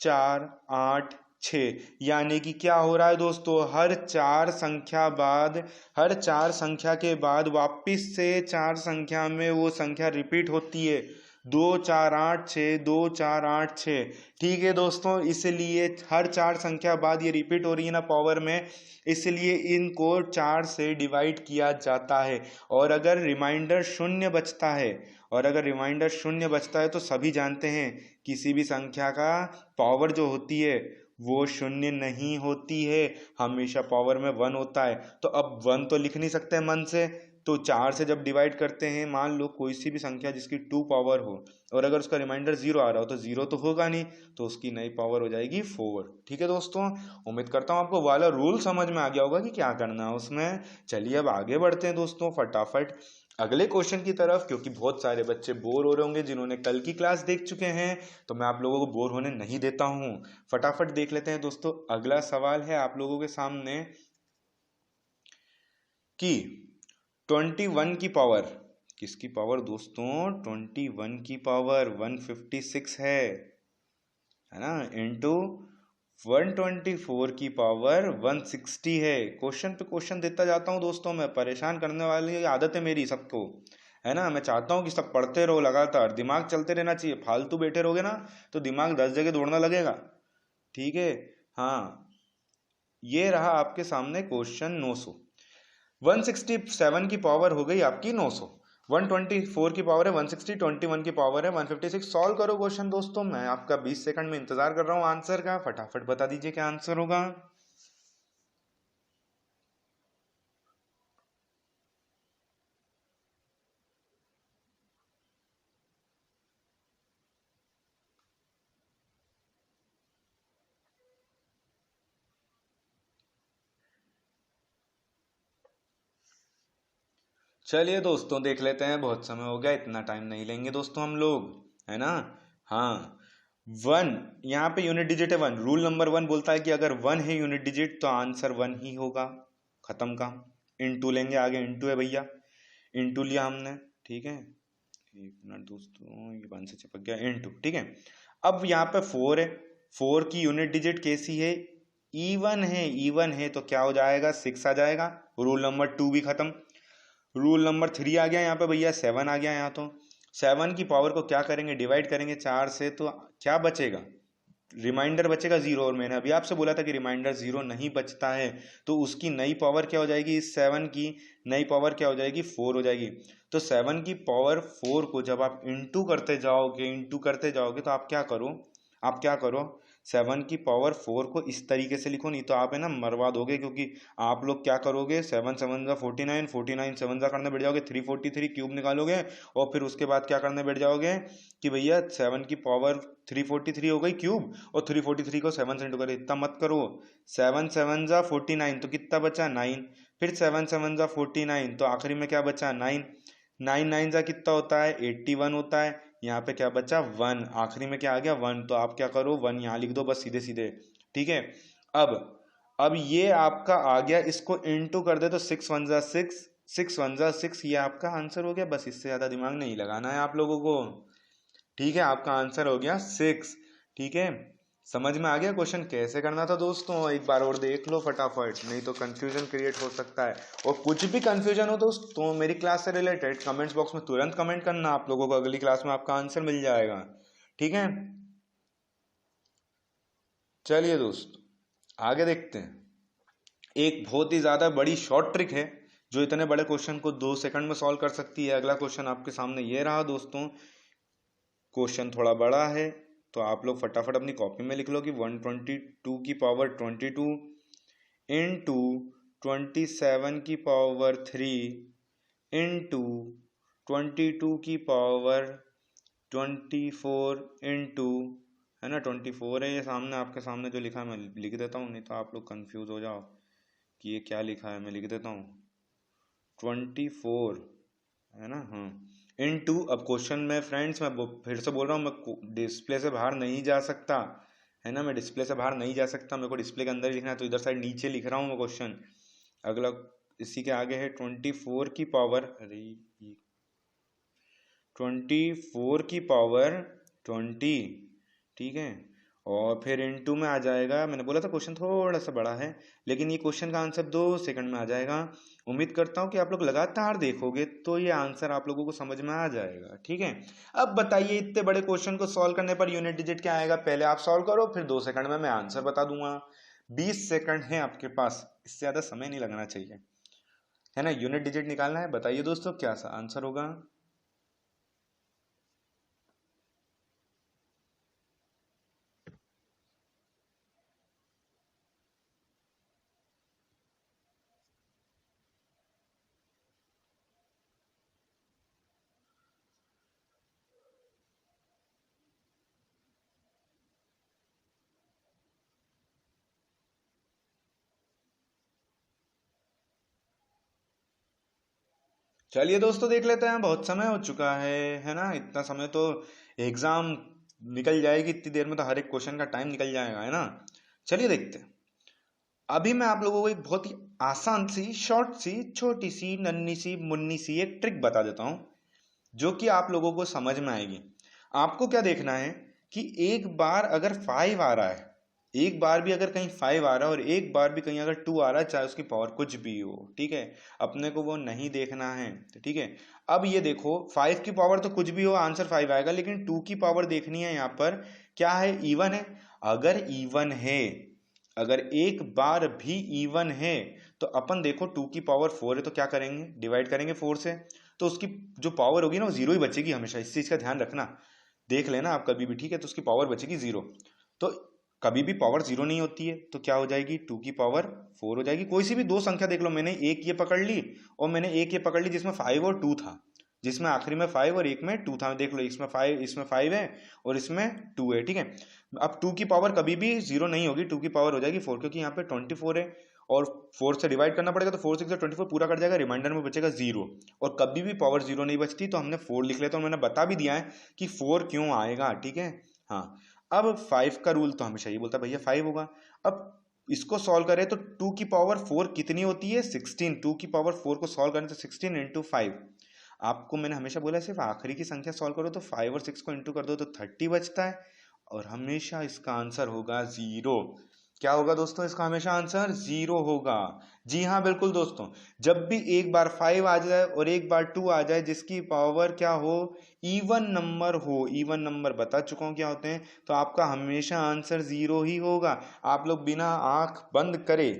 4, 8, 6, यानी कि क्या हो रहा है दोस्तों, हर 4 संख्या बाद, हर 4 संख्या के बाद वापिस से 4 संख्या में वो संख्या रिपीट होती है। 2, 4, 8, 6, 2, 4, 8, 6। ठीक है दोस्तों, इसलिए हर 4 संख्या बाद ये रिपीट हो रही है ना पावर में, इसलिए इनको 4 से डिवाइड किया जाता है। और अगर रिमाइंडर शून्य बचता है, और अगर रिमाइंडर शून्य बचता है तो सभी जानते हैं किसी भी संख्या का पावर जो होती है वो शून्य नहीं होती है, हमेशा पावर में 1 होता है। तो अब 1 तो लिख नहीं सकते मन से, तो 4 से जब डिवाइड करते हैं, मान लो कोई सी भी संख्या जिसकी 2 पावर हो और अगर उसका रिमाइंडर 0 आ रहा हो तो 0 तो होगा नहीं, तो उसकी नई पावर हो जाएगी 4। ठीक है दोस्तों, उम्मीद करता हूँ आपको वाला रूल समझ में आ गया होगा कि क्या करना है उसमें। चलिए अब आगे बढ़ते हैं दोस्तों फटाफट अगले क्वेश्चन की तरफ, क्योंकि बहुत सारे बच्चे बोर हो रहे होंगे जिन्होंने कल की क्लास देख चुके हैं, तो मैं आप लोगों को बोर होने नहीं देता हूं। फटाफट देख लेते हैं दोस्तों। अगला सवाल है आप लोगों के सामने कि 21 की पावर, किसकी पावर दोस्तों, 21 की पावर 156 है ना, इंटू 124 की पावर 160 है। क्वेश्चन पे क्वेश्चन देता जाता हूँ दोस्तों, मैं परेशान करने वाली आदत है मेरी सबको, है ना। मैं चाहता हूँ कि सब पढ़ते रहो, लगातार दिमाग चलते रहना चाहिए, फालतू बैठे रहोगे ना तो दिमाग 10 जगह दौड़ना लगेगा। ठीक है, हाँ ये रहा आपके सामने क्वेश्चन 900। 167 की पावर हो गई आपकी 900, 124 की पावर है 160, 21 की पावर है 156। सॉल्व करो क्वेश्चन दोस्तों, मैं आपका 20 सेकंड में इंतजार कर रहा हूँ आंसर का, फटाफट बता दीजिए क्या आंसर होगा। चलिए दोस्तों देख लेते हैं, बहुत समय हो गया, इतना टाइम नहीं लेंगे दोस्तों हम लोग, है ना। हाँ, वन, यहाँ पे यूनिट डिजिट है वन। रूल नंबर वन बोलता है कि अगर वन है यूनिट डिजिट तो आंसर वन ही होगा, खत्म काम। इंटू लेंगे, आगे इंटू है भैया, इंटू लिया हमने, ठीक है। एक मिनट दोस्तों, ये वन से चिपक गया, इंटू, ठीक है। अब यहाँ पे फोर है, फोर की यूनिट डिजिट कैसी है, इवन है, इवन है तो क्या हो जाएगा, सिक्स आ जाएगा। रूल नंबर टू भी खत्म। रूल नंबर थ्री आ गया यहाँ पे भैया, सेवन आ गया यहाँ। तो सेवन की पावर को क्या करेंगे, डिवाइड करेंगे चार से, तो क्या बचेगा, रिमाइंडर बचेगा जीरो। और मैंने अभी आपसे बोला था कि रिमाइंडर जीरो नहीं बचता है, तो उसकी नई पावर क्या हो जाएगी, इस सेवन की नई पावर क्या हो जाएगी, फोर हो जाएगी। तो सेवन की पावर फोर को जब आप इंटू करते जाओगे, इंटू करते जाओगे, तो आप क्या करो, आप क्या करो, सेवन की पावर फोर को इस तरीके से लिखो, नहीं तो आप है ना मरवा दोगे। क्योंकि आप लोग क्या करोगे, सेवन सेवन जा 49, 49 सेवन जा करने बैठ जाओगे, 343 क्यूब निकालोगे, और फिर उसके बाद क्या करने बैठ जाओगे कि भैया सेवन की पावर 343 हो गई क्यूब, और 343 को सेवन से इंटू करो। इतना मत करो, सेवन सेवन जा 49 तो कितना बचा, नाइन। फिर सेवन सेवन जा 49 तो आखिरी में क्या बचा, नाइन। नाइन नाइन जा कितना होता है, 81 होता है। यहाँ पे क्या बचा, वन, आखिरी में क्या आ गया, वन। तो आप क्या करो, वन यहाँ लिख दो बस, सीधे सीधे, ठीक है। अब अब ये आपका आ गया, इसको इनटू कर दे तो सिक्स वन जा सिक्स, सिक्स वन जा सिक्स, ये आपका आंसर हो गया। बस इससे ज्यादा दिमाग नहीं लगाना है आप लोगों को, ठीक है। आपका आंसर हो गया सिक्स, ठीक है। समझ में आ गया क्वेश्चन कैसे करना था दोस्तों, एक बार और देख लो फटाफट, नहीं तो कंफ्यूजन क्रिएट हो सकता है। और कुछ भी कंफ्यूजन हो दोस्तों मेरी क्लास से रिलेटेड, कमेंट्स बॉक्स में तुरंत कमेंट करना, आप लोगों को अगली क्लास में आपका आंसर मिल जाएगा, ठीक है। चलिए दोस्तों आगे देखते हैं। एक बहुत ही ज्यादा बड़ी शॉर्ट ट्रिक है जो इतने बड़े क्वेश्चन को 2 सेकंड में सॉल्व कर सकती है। अगला क्वेश्चन आपके सामने ये रहा दोस्तों। क्वेश्चन थोड़ा बड़ा है तो आप लोग फटाफट अपनी कॉपी में लिख लो कि 122 की पावर 22 इंटू 27 की पावर 3 इंटू 22 की पावर 24 इंटू, है ना 24 है ये सामने, आपके सामने जो लिखा है मैं लिख देता हूँ, नहीं तो आप लोग कंफ्यूज हो जाओ कि ये क्या लिखा है। मैं लिख देता हूँ 24, है ना, हाँ, इनटू। अब क्वेश्चन में फ्रेंड्स मैं फिर से बोल रहा हूँ, मैं डिस्प्ले से बाहर नहीं जा सकता, है ना, मैं डिस्प्ले से बाहर नहीं जा सकता, मेरे को डिस्प्ले के अंदर ही लिखना है, तो इधर साइड नीचे लिख रहा हूँ मैं क्वेश्चन। अगला इसी के आगे है 24 की पावर, अरे 24 की पावर 20, ठीक है। और फिर इनटू में आ जाएगा, मैंने बोला था क्वेश्चन थोड़ा सा बड़ा है, लेकिन ये क्वेश्चन का आंसर 2 सेकंड में आ जाएगा। उम्मीद करता हूँ कि आप लोग लगातार देखोगे तो ये आंसर आप लोगों को समझ में आ जाएगा, ठीक है। अब बताइए इतने बड़े क्वेश्चन को सॉल्व करने पर यूनिट डिजिट क्या आएगा, पहले आप सॉल्व करो, फिर 2 सेकंड में मैं आंसर बता दूंगा। 20 सेकंड है आपके पास, इससे ज्यादा समय नहीं लगना चाहिए, है ना। यूनिट डिजिट निकालना है, बताइए दोस्तों क्या सा आंसर होगा। चलिए दोस्तों देख लेते हैं, बहुत समय हो चुका है ना। इतना समय तो एग्जाम निकल जाएगी, इतनी देर में तो हर एक क्वेश्चन का टाइम निकल जाएगा, है ना। चलिए देखते हैं। अभी मैं आप लोगों को एक बहुत ही आसान सी, शॉर्ट सी, छोटी सी, नन्ही सी, मुन्नी सी एक ट्रिक बता देता हूं जो कि आप लोगों को समझ में आएगी। आपको क्या देखना है कि एक बार अगर 5 आ रहा है, एक बार भी अगर कहीं 5 आ रहा है और एक बार भी कहीं अगर 2 आ रहा है, चाहे उसकी पावर कुछ भी हो, ठीक है, अपने को वो नहीं देखना है, तो ठीक है। अब ये देखो 5 की पावर तो कुछ भी हो आंसर 5 आएगा, लेकिन 2 की पावर देखनी है। यहाँ पर क्या है, इवन है। अगर इवन है, अगर एक बार भी इवन है, तो अपन देखो 2 की पावर 4 है तो क्या करेंगे, डिवाइड करेंगे 4 से, तो उसकी जो पावर होगी ना वो जीरो ही बचेगी हमेशा, इस चीज का ध्यान रखना, देख लेना आप कभी भी, ठीक है। तो उसकी पावर बचेगी जीरो। तो कभी भी पावर जीरो नहीं होती है, तो क्या हो जाएगी, 2 की पावर 4 हो जाएगी। कोई सी भी दो संख्या देख लो, मैंने एक ये पकड़ ली और मैंने एक ये पकड़ ली जिसमें 5 और 2 था, जिसमें आखिरी में 5 और एक में 2 था, देख लो इसमें 5 है और इसमें 2 है, ठीक है। अब 2 की पावर कभी भी जीरो नहीं होगी, 2 की पावर हो जाएगी 4, क्योंकि यहाँ पे 24 है और 4 से डिवाइड करना पड़ेगा, तो 4 6 24 पूरा कट जाएगा, रिमाइंडर में बचेगा 0। और कभी भी पावर 0 नहीं बचती, तो हमने 4 लिख लेते हैं। और मैंने बता भी दिया है कि 4 क्यों आएगा, ठीक है। हाँ, अब 5 का रूल तो हमेशा ये बोलता है भैया 5 होगा। अब इसको सॉल्व करें तो 2 की पावर 4 कितनी होती है, 16। 2 की पावर 4 को सॉल्व करें तो 16 इंटू 5। आपको मैंने हमेशा बोला सिर्फ आखिरी की संख्या सॉल्व करो, तो 5 और 6 को इंटू कर दो तो 30 बचता है। और हमेशा इसका आंसर होगा 0। क्या होगा दोस्तों, इसका हमेशा आंसर 0 होगा। जी हाँ बिल्कुल दोस्तों, जब भी एक बार 5 आ जाए और एक बार 2 आ जाए जिसकी पावर क्या हो, इवन नंबर हो, इवन नंबर बता चुका हूं क्या होते हैं, तो आपका हमेशा आंसर 0 ही होगा। आप लोग बिना आंख बंद करे,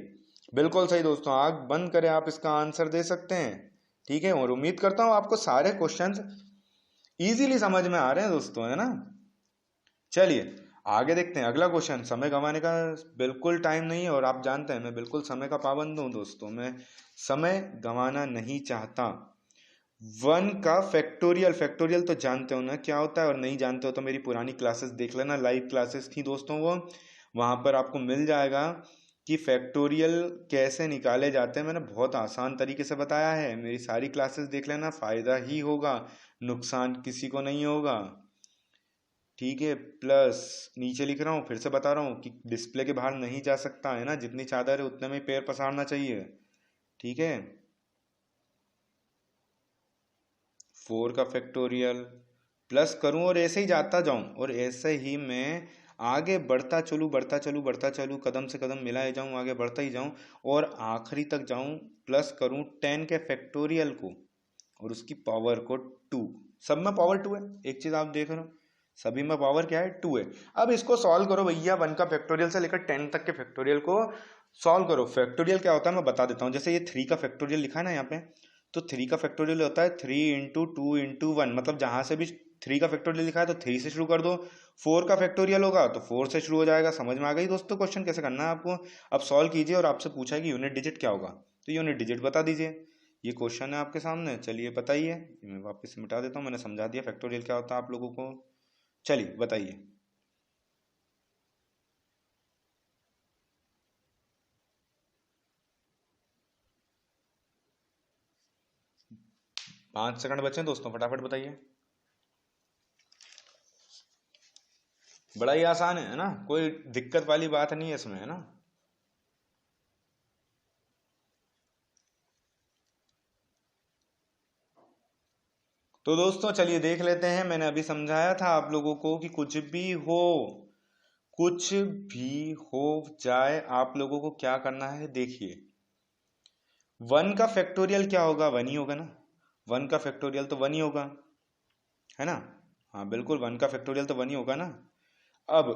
बिल्कुल सही दोस्तों, आंख बंद करे आप इसका आंसर दे सकते हैं, ठीक है। और उम्मीद करता हूं आपको सारे क्वेश्चंस इजीली समझ में आ रहे हैं दोस्तों, है ना। चलिए आगे देखते हैं अगला क्वेश्चन। समय गंवाने का बिल्कुल टाइम नहीं है, और आप जानते हैं मैं बिल्कुल समय का पाबंद हूं दोस्तों, मैं समय गंवाना नहीं चाहता। 1 का फैक्टोरियल, फैक्टोरियल तो जानते हो ना क्या होता है, और नहीं जानते हो तो मेरी पुरानी क्लासेस देख लेना, लाइव क्लासेस थी दोस्तों वो, वहां पर आपको मिल जाएगा कि फैक्टोरियल कैसे निकाले जाते हैं। मैंने बहुत आसान तरीके से बताया है, मेरी सारी क्लासेस देख लेना, फायदा ही होगा, नुकसान किसी को नहीं होगा, ठीक है। प्लस नीचे लिख रहा हूँ, फिर से बता रहा हूँ कि डिस्प्ले के बाहर नहीं जा सकता है ना, जितनी चादर है उतने में पैर पसारना चाहिए, ठीक है। 4 का फैक्टोरियल प्लस करूं और ऐसे ही जाता जाऊं, और ऐसे ही मैं आगे बढ़ता चलूं, बढ़ता चलूं, बढ़ता चलूं, कदम से कदम मिलाए जाऊं, आगे बढ़ता ही जाऊं, और आखिरी तक जाऊं, प्लस करूं 10 के फैक्टोरियल को और उसकी पावर को 2। सब में पावर 2 है, एक चीज आप देख रहे हो, सभी में पावर क्या है, 2 है। अब इसको सॉल्व करो भैया, 1 का फैक्टोरियल से लेकर 10 तक के फैक्टोरियल को सॉल्व करो। फैक्टोरियल क्या होता है मैं बता देता हूँ। जैसे ये 3 का फैक्टोरियल लिखा है ना यहाँ पे, तो 3 का फैक्टोरियल होता है 3 इंटू 2 इंटू 1, मतलब जहां से भी 3 का फैक्टोरियल लिखा है तो 3 से शुरू कर दो। 4 का फैक्टोरियल होगा तो 4 से शुरू हो जाएगा। समझ में आ गई दोस्तों क्वेश्चन कैसे करना है आपको। अब सॉल्व कीजिए, और आपसे पूछा है कि यूनिट डिजिट क्या होगा, तो यूनिट डिजिट बता दीजिए। ये क्वेश्चन है आपके सामने, चलिए बताइए। मैं वापस मिटा देता हूँ, मैंने समझा दिया फैक्टोरियल क्या होता है आप लोगों को। चलिए बताइए। 5 सेकंड बचे हैं दोस्तों, फटाफट बताइए। बड़ा ही आसान है ना, कोई दिक्कत वाली बात नहीं है इसमें, है ना। तो दोस्तों चलिए देख लेते हैं, मैंने अभी समझाया था आप लोगों को कि कुछ भी हो, कुछ भी हो जाए, आप लोगों को क्या करना है देखिए। 1 का फैक्टोरियल क्या होगा, 1 ही होगा ना। 1 का फैक्टोरियल तो 1 ही होगा, है ना। हाँ बिल्कुल, 1 का फैक्टोरियल तो 1 ही होगा ना। अब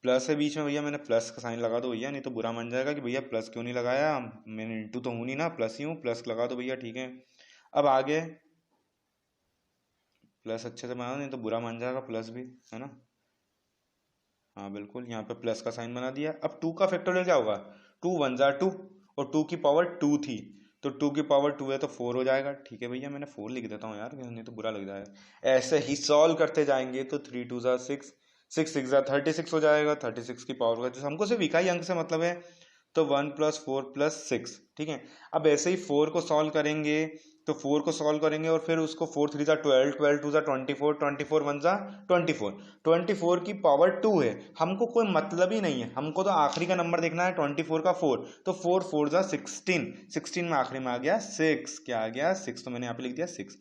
प्लस है बीच में भैया, मैंने प्लस का साइन लगा दो भैया, नहीं तो बुरा मान जाएगा कि भैया प्लस क्यों नहीं लगाया, मैंने इंटू तो हूं नहीं ना, प्लस ही हूँ, प्लस लगा दो भैया, ठीक है। अब आगे प्लस अच्छे से बना दो, नहीं तो बुरा मान जाएगा प्लस भी, है ना। हाँ बिल्कुल, यहाँ पे प्लस का साइन बना दिया। अब 2 का फैक्टोरियल क्या होगा, 2 1 जा 2, और 2 की पावर 2 थी, तो 2 की पावर 2 है तो 4 हो जाएगा, ठीक है भैया। मैंने 4 लिख देता हूँ यार, नहीं तो बुरा लग जाएगा। ऐसे ही सॉल्व करते जाएंगे तो 3 2 जा 6, 6 6 जा 36 हो जाएगा। 36 की पावर का जो हमको सिर्फ इकाई अंक से मतलब है, तो 1 प्लस 4 प्लस 6, ठीक है। अब ऐसे ही 4 को सॉल्व करेंगे, तो 4 को सॉल्व करेंगे और फिर उसको 4 3 जा 12, 12 2 जा 24, 24 1 जा 24, 24 की पावर 2 है। हमको कोई मतलब ही नहीं है, हमको तो आखिरी का नंबर देखना है 24 का 4, तो 4 4 जा 16, 16 में आखिरी में आ गया 6, क्या आ गया 6, तो मैंने यहाँ पे लिख दिया 6।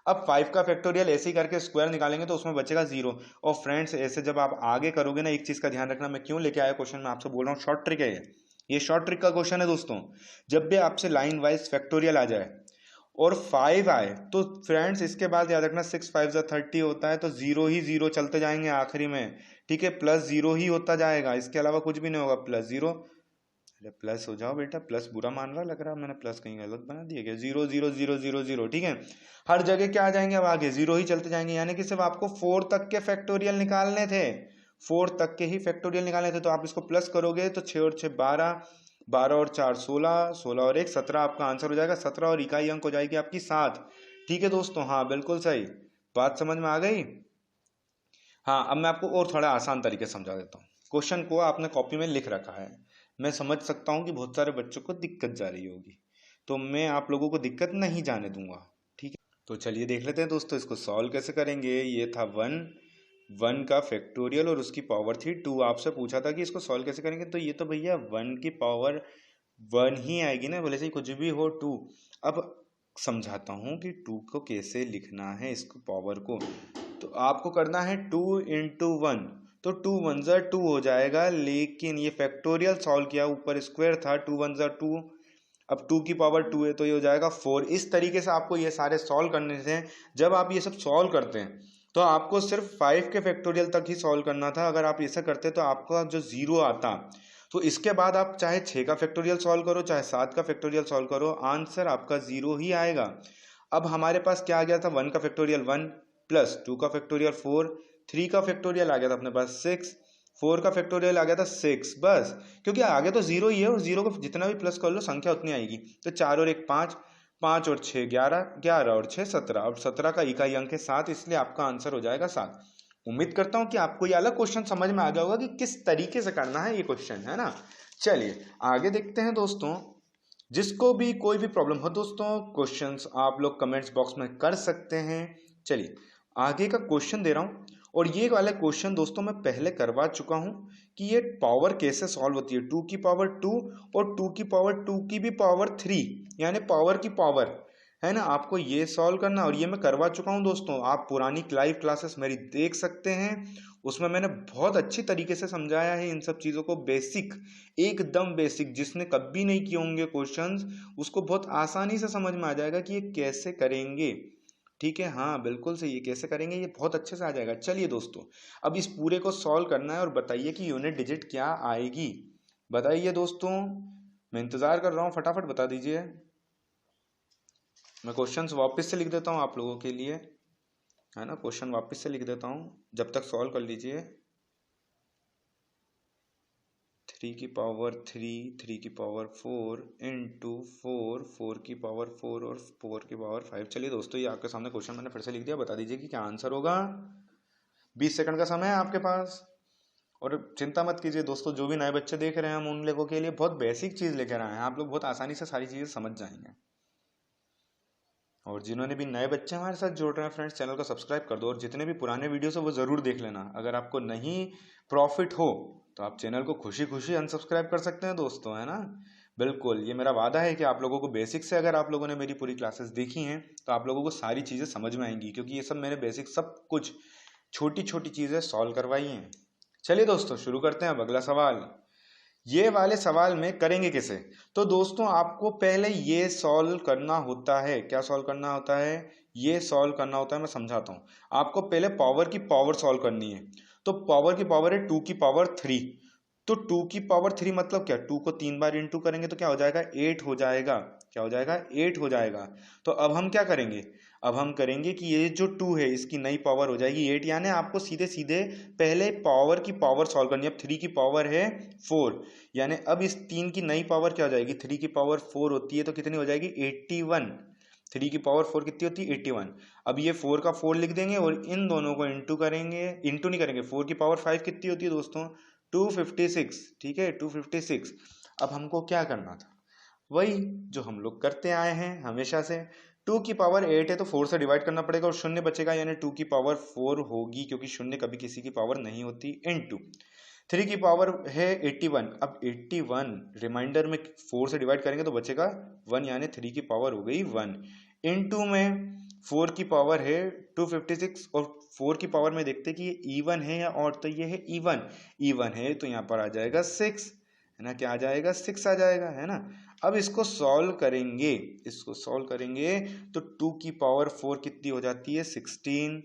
अब 5 का फैक्टोरियल ऐसे ही करके स्क्वायर निकालेंगे तो उसमें बचेगा 0। और फ्रेंड्स ऐसे जब आप आगे करोगे ना, एक चीज का ध्यान रखना, मैं क्यों लेके आया क्वेश्चन, मैं आपसे बोल रहा हूँ शॉर्ट ट्रिक है ये शॉर्ट ट्रिक का क्वेश्चन है दोस्तों। जब भी आपसे लाइन वाइज फैक्टोरियल आ जाए और 5 आए, तो फ्रेंड्स इसके बाद याद रखना 6 5 जा 30 होता है, तो 0 ही 0 चलते जाएंगे आखिरी में, ठीक है। प्लस 0 ही होता जाएगा, इसके अलावा कुछ भी नहीं होगा, प्लस 0। अरे प्लस हो जाओ बेटा, प्लस बुरा मान रहा लग रहा है, मैंने प्लस कहीं गलत बना दिया क्या, 0 0 0 0 0, ठीक है। हर जगह क्या आ जाएंगे अब आगे, 0 ही चलते जाएंगे, यानी कि सिर्फ आपको 4 तक के फैक्टोरियल निकालने थे, 4 तक के ही फैक्टोरियल निकालने थे। तो आप इसको प्लस करोगे तो 6 और 6 12, 12 और 4 16, 16 और 1 17, आपका आंसर हो जाएगा 17, और इकाई अंक हो जाएगी आपकी 7, ठीक है दोस्तों। हाँ बिल्कुल सही, बात समझ में आ गई। हाँ अब मैं आपको और थोड़ा आसान तरीके से समझा देता हूँ। क्वेश्चन को आपने कॉपी में लिख रखा है, मैं समझ सकता हूँ कि बहुत सारे बच्चों को दिक्कत जा रही होगी, तो मैं आप लोगों को दिक्कत नहीं जाने दूंगा। ठीक है, तो चलिए देख लेते हैं दोस्तों इसको सॉल्व कैसे करेंगे। ये था 1 का फैक्टोरियल और उसकी पावर थी 2। आपसे पूछा था कि इसको सॉल्व कैसे करेंगे, तो ये तो भैया 1 की पावर 1 ही आएगी ना, भले से ही कुछ भी हो 2। अब समझाता हूँ कि 2 को कैसे लिखना है, इसको पावर को। तो आपको करना है 2 इंटू 1, तो 2 1 ज़ा 2 हो जाएगा, लेकिन ये फैक्टोरियल सॉल्व किया, ऊपर स्क्वायर था, 2 1 ज़ा 2, अब 2 की पावर 2 है तो ये हो जाएगा 4। इस तरीके से आपको ये सारे सॉल्व करने से, जब आप ये सब सॉल्व करते हैं तो आपको सिर्फ 5 के फैक्टोरियल तक ही सॉल्व करना था। अगर आप ऐसा करते तो आपका जो जीरो आता, तो इसके बाद आप चाहे 6 का फैक्टोरियल सॉल्व करो चाहे 7 का फैक्टोरियल सॉल्व करो, आंसर आपका जीरो ही आएगा। अब हमारे पास क्या आ गया था, 1 का फैक्टोरियल 1 प्लस 2 का फैक्टोरियल 4, 3 का फैक्टोरियल आ गया था अपने पास 6, 4 का फैक्टोरियल आ गया था 6, बस। क्योंकि आगे तो जीरो ही है और जीरो को जितना भी प्लस कर लो संख्या उतनी आएगी। तो 4 और 1 5, 5 और 6 11, 11 और 6 17, और 17 का इकाई अंक है 7, इसलिए आपका आंसर हो जाएगा 7। उम्मीद करता हूं कि आपको ये अलग क्वेश्चन समझ में आ गया होगा कि किस तरीके से करना है ये क्वेश्चन, है ना। चलिए आगे देखते हैं दोस्तों। जिसको भी कोई भी प्रॉब्लम हो दोस्तों, क्वेश्चंस आप लोग कमेंट्स बॉक्स में कर सकते हैं। चलिए आगे का क्वेश्चन दे रहा हूं, और ये वाला क्वेश्चन दोस्तों मैं पहले करवा चुका हूं कि ये पावर कैसे सॉल्व होती है, 2 की पावर 2 और 2 की पावर 2 की भी पावर 3, यानी पावर की पावर, है ना। आपको ये सॉल्व करना, और ये मैं करवा चुका हूँ दोस्तों। आप पुरानी लाइव क्लासेस मेरी देख सकते हैं, उसमें मैंने बहुत अच्छी तरीके से समझाया है इन सब चीज़ों को, बेसिक, एकदम बेसिक। जिसने कभी नहीं किए होंगे क्वेश्चंस, उसको बहुत आसानी से समझ में आ जाएगा कि ये कैसे करेंगे। ठीक है, हाँ बिल्कुल सही, ये कैसे करेंगे ये बहुत अच्छे से आ जाएगा। चलिए दोस्तों अब इस पूरे को सॉल्व करना है, और बताइए कि यूनिट डिजिट क्या आएगी। बताइए दोस्तों, मैं इंतज़ार कर रहा हूँ, फटाफट बता दीजिए। मैं क्वेश्चंस वापस से लिख देता हूँ आप लोगों के लिए, है ना। क्वेश्चन वापस से लिख देता हूँ, जब तक सॉल्व कर लीजिए। 3 की पावर 3, 3 की पावर 4 इंटू 4, 4 की पावर 4 और 4 की पावर 5। चलिए दोस्तों ये आपके सामने क्वेश्चन मैंने फिर से लिख दिया, बता दीजिए कि क्या आंसर होगा। 20 सेकंड का समय है आपके पास। और चिंता मत कीजिए दोस्तों, जो भी नए बच्चे देख रहे हैं हम उन लोगों के लिए बहुत बेसिक चीज़ लेकर आए हैं, आप लोग बहुत आसानी से सारी चीज़ें समझ जाएंगे। और जिन्होंने भी नए बच्चे हमारे साथ जुड़ रहे हैं फ्रेंड्स, चैनल को सब्सक्राइब कर दो, और जितने भी पुराने वीडियोस है वो ज़रूर देख लेना। अगर आपको नहीं प्रॉफिट हो तो आप चैनल को खुशी खुशी अनसब्सक्राइब कर सकते हैं दोस्तों, है ना। बिल्कुल, ये मेरा वादा है कि आप लोगों को बेसिक से, अगर आप लोगों ने मेरी पूरी क्लासेस देखी हैं तो आप लोगों को सारी चीज़ें समझ में आएंगी, क्योंकि ये सब मैंने बेसिक सब कुछ छोटी छोटी चीज़ें सॉल्व करवाई हैं। चलिए दोस्तों शुरू करते हैं अब अगला सवाल। ये वाले सवाल में करेंगे कैसे, तो दोस्तों आपको पहले ये सॉल्व करना होता है। क्या सॉल्व करना होता है, ये सॉल्व करना होता है, मैं समझाता हूँ। आपको पहले पावर की पावर सॉल्व करनी है। तो पावर की पावर है 2 की पावर 3, तो 2 की पावर 3 मतलब क्या, 2 को 3 बार इंटू करेंगे तो क्या हो जाएगा, 8 हो जाएगा। क्या हो जाएगा, 8 हो जाएगा। तो अब हम क्या करेंगे, अब हम करेंगे कि ये जो 2 है इसकी नई पावर हो जाएगी 8, यानी आपको सीधे सीधे पहले पावर की पावर सॉल्व करनी है। अब 3 की पावर है 4, यानी अब इस 3 की नई पावर क्या हो जाएगी, 3 की पावर 4 होती है तो कितनी हो जाएगी, 81। 3 की पावर 4 कितनी होती है, 81। अब ये 4 का 4 लिख देंगे और इन दोनों को इंटू करेंगे, इंटू नहीं करेंगे। 4 की पावर 5 कितनी होती है दोस्तों, 256। ठीक है, 256। अब हमको क्या करना था, वही जो हम लोग करते आए हैं हमेशा से। 2 की पावर 8 है तो 4 से डिवाइड करना पड़ेगा और शून्य बचेगा, यानी 2 की पावर 4 होगी, क्योंकि शून्य कभी किसी की पावर नहीं होती। इनटू 3 की पावर है 81। अब 81 रिमाइंडर में 4 से डिवाइड करेंगे तो बचेगा 1, यानी 3 की पावर हो गई 1। इनटू में 4 की पावर है 256, और 4 की पावर में देखते कि ये इवन है या ऑड, तो ये है इवन। इवन है तो यहाँ पर आ जाएगा 6, है ना। क्या आ जाएगा, 6 आ जाएगा, है ना। अब इसको सॉल्व करेंगे, इसको सॉल्व करेंगे तो 2 की पावर 4 कितनी हो जाती है, 16।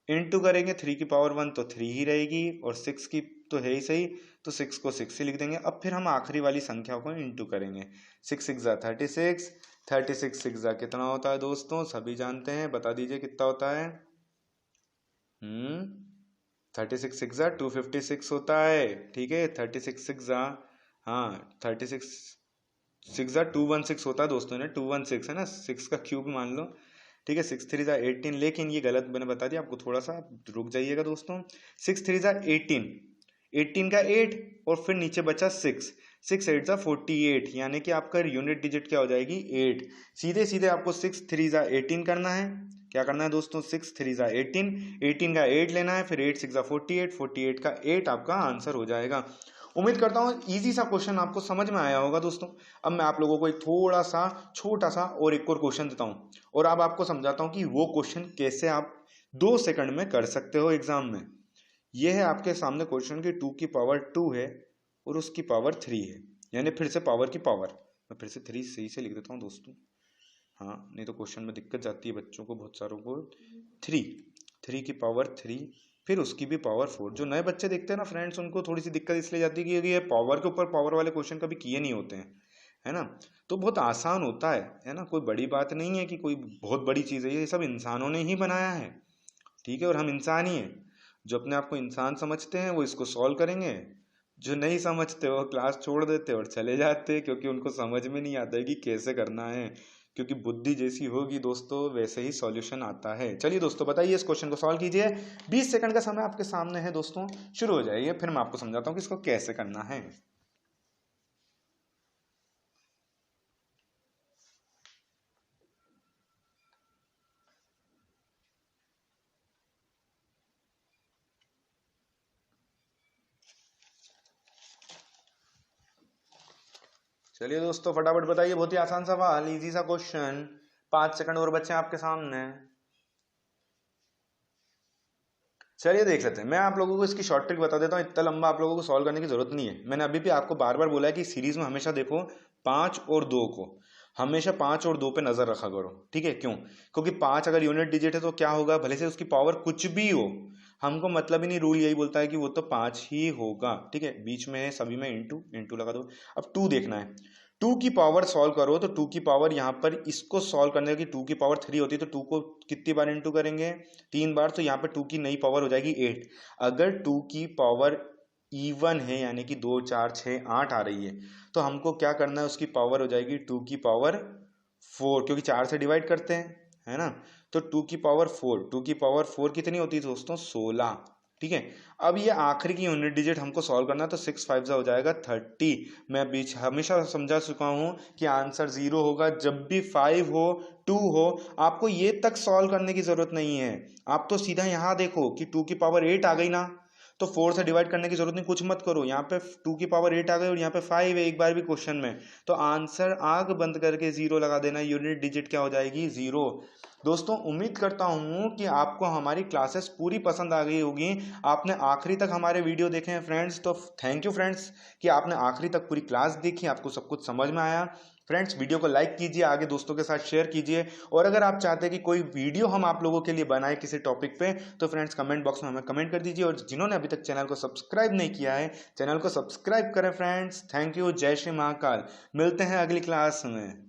इंटू करेंगे 3 की पावर 1 तो 3 ही रहेगी, और 6 की तो है ही सही, तो 6 को 6 ही लिख देंगे। अब फिर हम आखिरी वाली संख्या को इंटू करेंगे। 6 6 जा 36, 36 6 जा कितना होता है दोस्तों, सभी जानते हैं, बता दीजिए कितना होता है। 36 6 जा 256 होता है। ठीक है, 36 6 जा, हाँ 36 6 जा 216 होता है दोस्तों, ने 216 है ना, 6 का क्यूब मान लो। ठीक है, 6 3 जा 18, लेकिन ये गलत मैंने बता दिया आपको, थोड़ा सा रुक जाइएगा दोस्तों। 6 3 जा 18, 18 का 8 और फिर नीचे बचा 6, 6 8 ज़ा 48, यानी कि आपका यूनिट डिजिट क्या हो जाएगी 8। सीधे सीधे आपको 6 3 ज़ा 18 करना है। क्या करना है दोस्तों, 6 3 ज़ा 18, 18 का 8 लेना है, फिर 8 6 ज़ा 48, 48 का 8 आपका आंसर हो जाएगा। उम्मीद करता हूँ इजी सा क्वेश्चन आपको समझ में आया होगा दोस्तों। अब मैं आप लोगों को एक थोड़ा सा छोटा सा और एक और क्वेश्चन देता हूँ और अब आपको समझाता हूँ कि वो क्वेश्चन कैसे आप 2 सेकंड में कर सकते हो एग्जाम में। यह है आपके सामने क्वेश्चन की 2 की पावर 2 है और उसकी पावर 3 है, यानी फिर से पावर की पावर। मैं फिर से 3 सही से लिख देता हूँ दोस्तों, हाँ नहीं तो क्वेश्चन में दिक्कत जाती है बच्चों को, बहुत सारों को। 3 की पावर 3, फिर उसकी भी पावर 4। जो नए बच्चे देखते हैं ना फ्रेंड्स, उनको थोड़ी सी दिक्कत इसलिए जाती है कि ये पावर के ऊपर पावर वाले क्वेश्चन कभी किए नहीं होते हैं, है ना। तो बहुत आसान होता है ना, कोई बड़ी बात नहीं है कि कोई बहुत बड़ी चीज़ है, ये सब इंसानों ने ही बनाया है, ठीक है। और हम इंसान ही हैं, जो अपने आप को इंसान समझते हैं वो इसको सॉल्व करेंगे, जो नहीं समझते वो क्लास छोड़ देते और चले जाते, क्योंकि उनको समझ में नहीं आता है कि कैसे करना है। क्योंकि बुद्धि जैसी होगी दोस्तों वैसे ही सॉल्यूशन आता है। चलिए दोस्तों बताइए, इस क्वेश्चन को सॉल्व कीजिए। 20 सेकंड का समय आपके सामने है दोस्तों, शुरू हो जाइए, फिर मैं आपको समझाता हूँ कि इसको कैसे करना है। चलिए दोस्तों फटाफट बताइए, बहुत ही आसान सवाल, इजी सा क्वेश्चन। 5 सेकंड और बच्चे आपके सामने। चलिए देख लेते हैं। मैं आप लोगों को इसकी शॉर्ट ट्रिक बता देता हूँ, इतना लंबा आप लोगों को सॉल्व करने की जरूरत नहीं है। मैंने अभी भी आपको बार बार बोला है कि सीरीज में हमेशा देखो 5 और 2 को, हमेशा 5 और 2 पे नजर रखा करो, ठीक है। क्यों? क्योंकि 5 अगर यूनिट डिजिट है तो क्या होगा, भले से उसकी पावर कुछ भी हो, हमको मतलब ही नहीं, रूल यही बोलता है कि वो तो 5 ही होगा, ठीक है। बीच में सभी में इंटू इंटू लगा दो। अब 2 देखना है, 2 की पावर सॉल्व करो तो 2 की पावर यहाँ पर इसको सॉल्व करने की 2 की पावर 3 होती है, तो 2 को कितनी बार इंटू करेंगे, 3 बार, तो यहाँ पर 2 की नई पावर हो जाएगी 8। अगर 2 की पावर इवन है, यानी कि 2 4 6 8 आ रही है, तो हमको क्या करना है, उसकी पावर हो जाएगी 2 की पावर 4, क्योंकि 4 से डिवाइड करते हैं, है ना। तो 2 की पावर 4, 2 की पावर 4 कितनी होती है दोस्तों, 16, ठीक है। अब ये आखिरी की यूनिट डिजिट हमको सॉल्व करना है, तो 6 5 हो जाएगा 30। मैं बीच हमेशा समझा चुका हूं कि आंसर 0 होगा जब भी 5 हो 2 हो। आपको ये तक सॉल्व करने की जरूरत नहीं है, आप तो सीधा यहाँ देखो कि 2 की पावर 8 आ गई ना, तो 4 से डिवाइड करने की जरूरत नहीं, कुछ मत करो। यहाँ पे 2 की पावर 8 आ गई और यहाँ पे 5 है एक बार भी क्वेश्चन में, तो आंसर आग बंद करके 0 लगा देना, यूनिट डिजिट क्या हो जाएगी 0। दोस्तों उम्मीद करता हूँ कि आपको हमारी क्लासेस पूरी पसंद आ गई होगी, आपने आखिरी तक हमारे वीडियो देखे हैं फ्रेंड्स, तो थैंक यू फ्रेंड्स कि आपने आखिरी तक पूरी क्लास देखी, आपको सब कुछ समझ में आया। फ्रेंड्स वीडियो को लाइक कीजिए, आगे दोस्तों के साथ शेयर कीजिए, और अगर आप चाहते हैं कि कोई वीडियो हम आप लोगों के लिए बनाए किसी टॉपिक पे, तो फ्रेंड्स कमेंट बॉक्स में हमें कमेंट कर दीजिए, और जिन्होंने अभी तक चैनल को सब्सक्राइब नहीं किया है, चैनल को सब्सक्राइब करें फ्रेंड्स। थैंक यू, जय श्री महाकाल। मिलते हैं अगली क्लास में।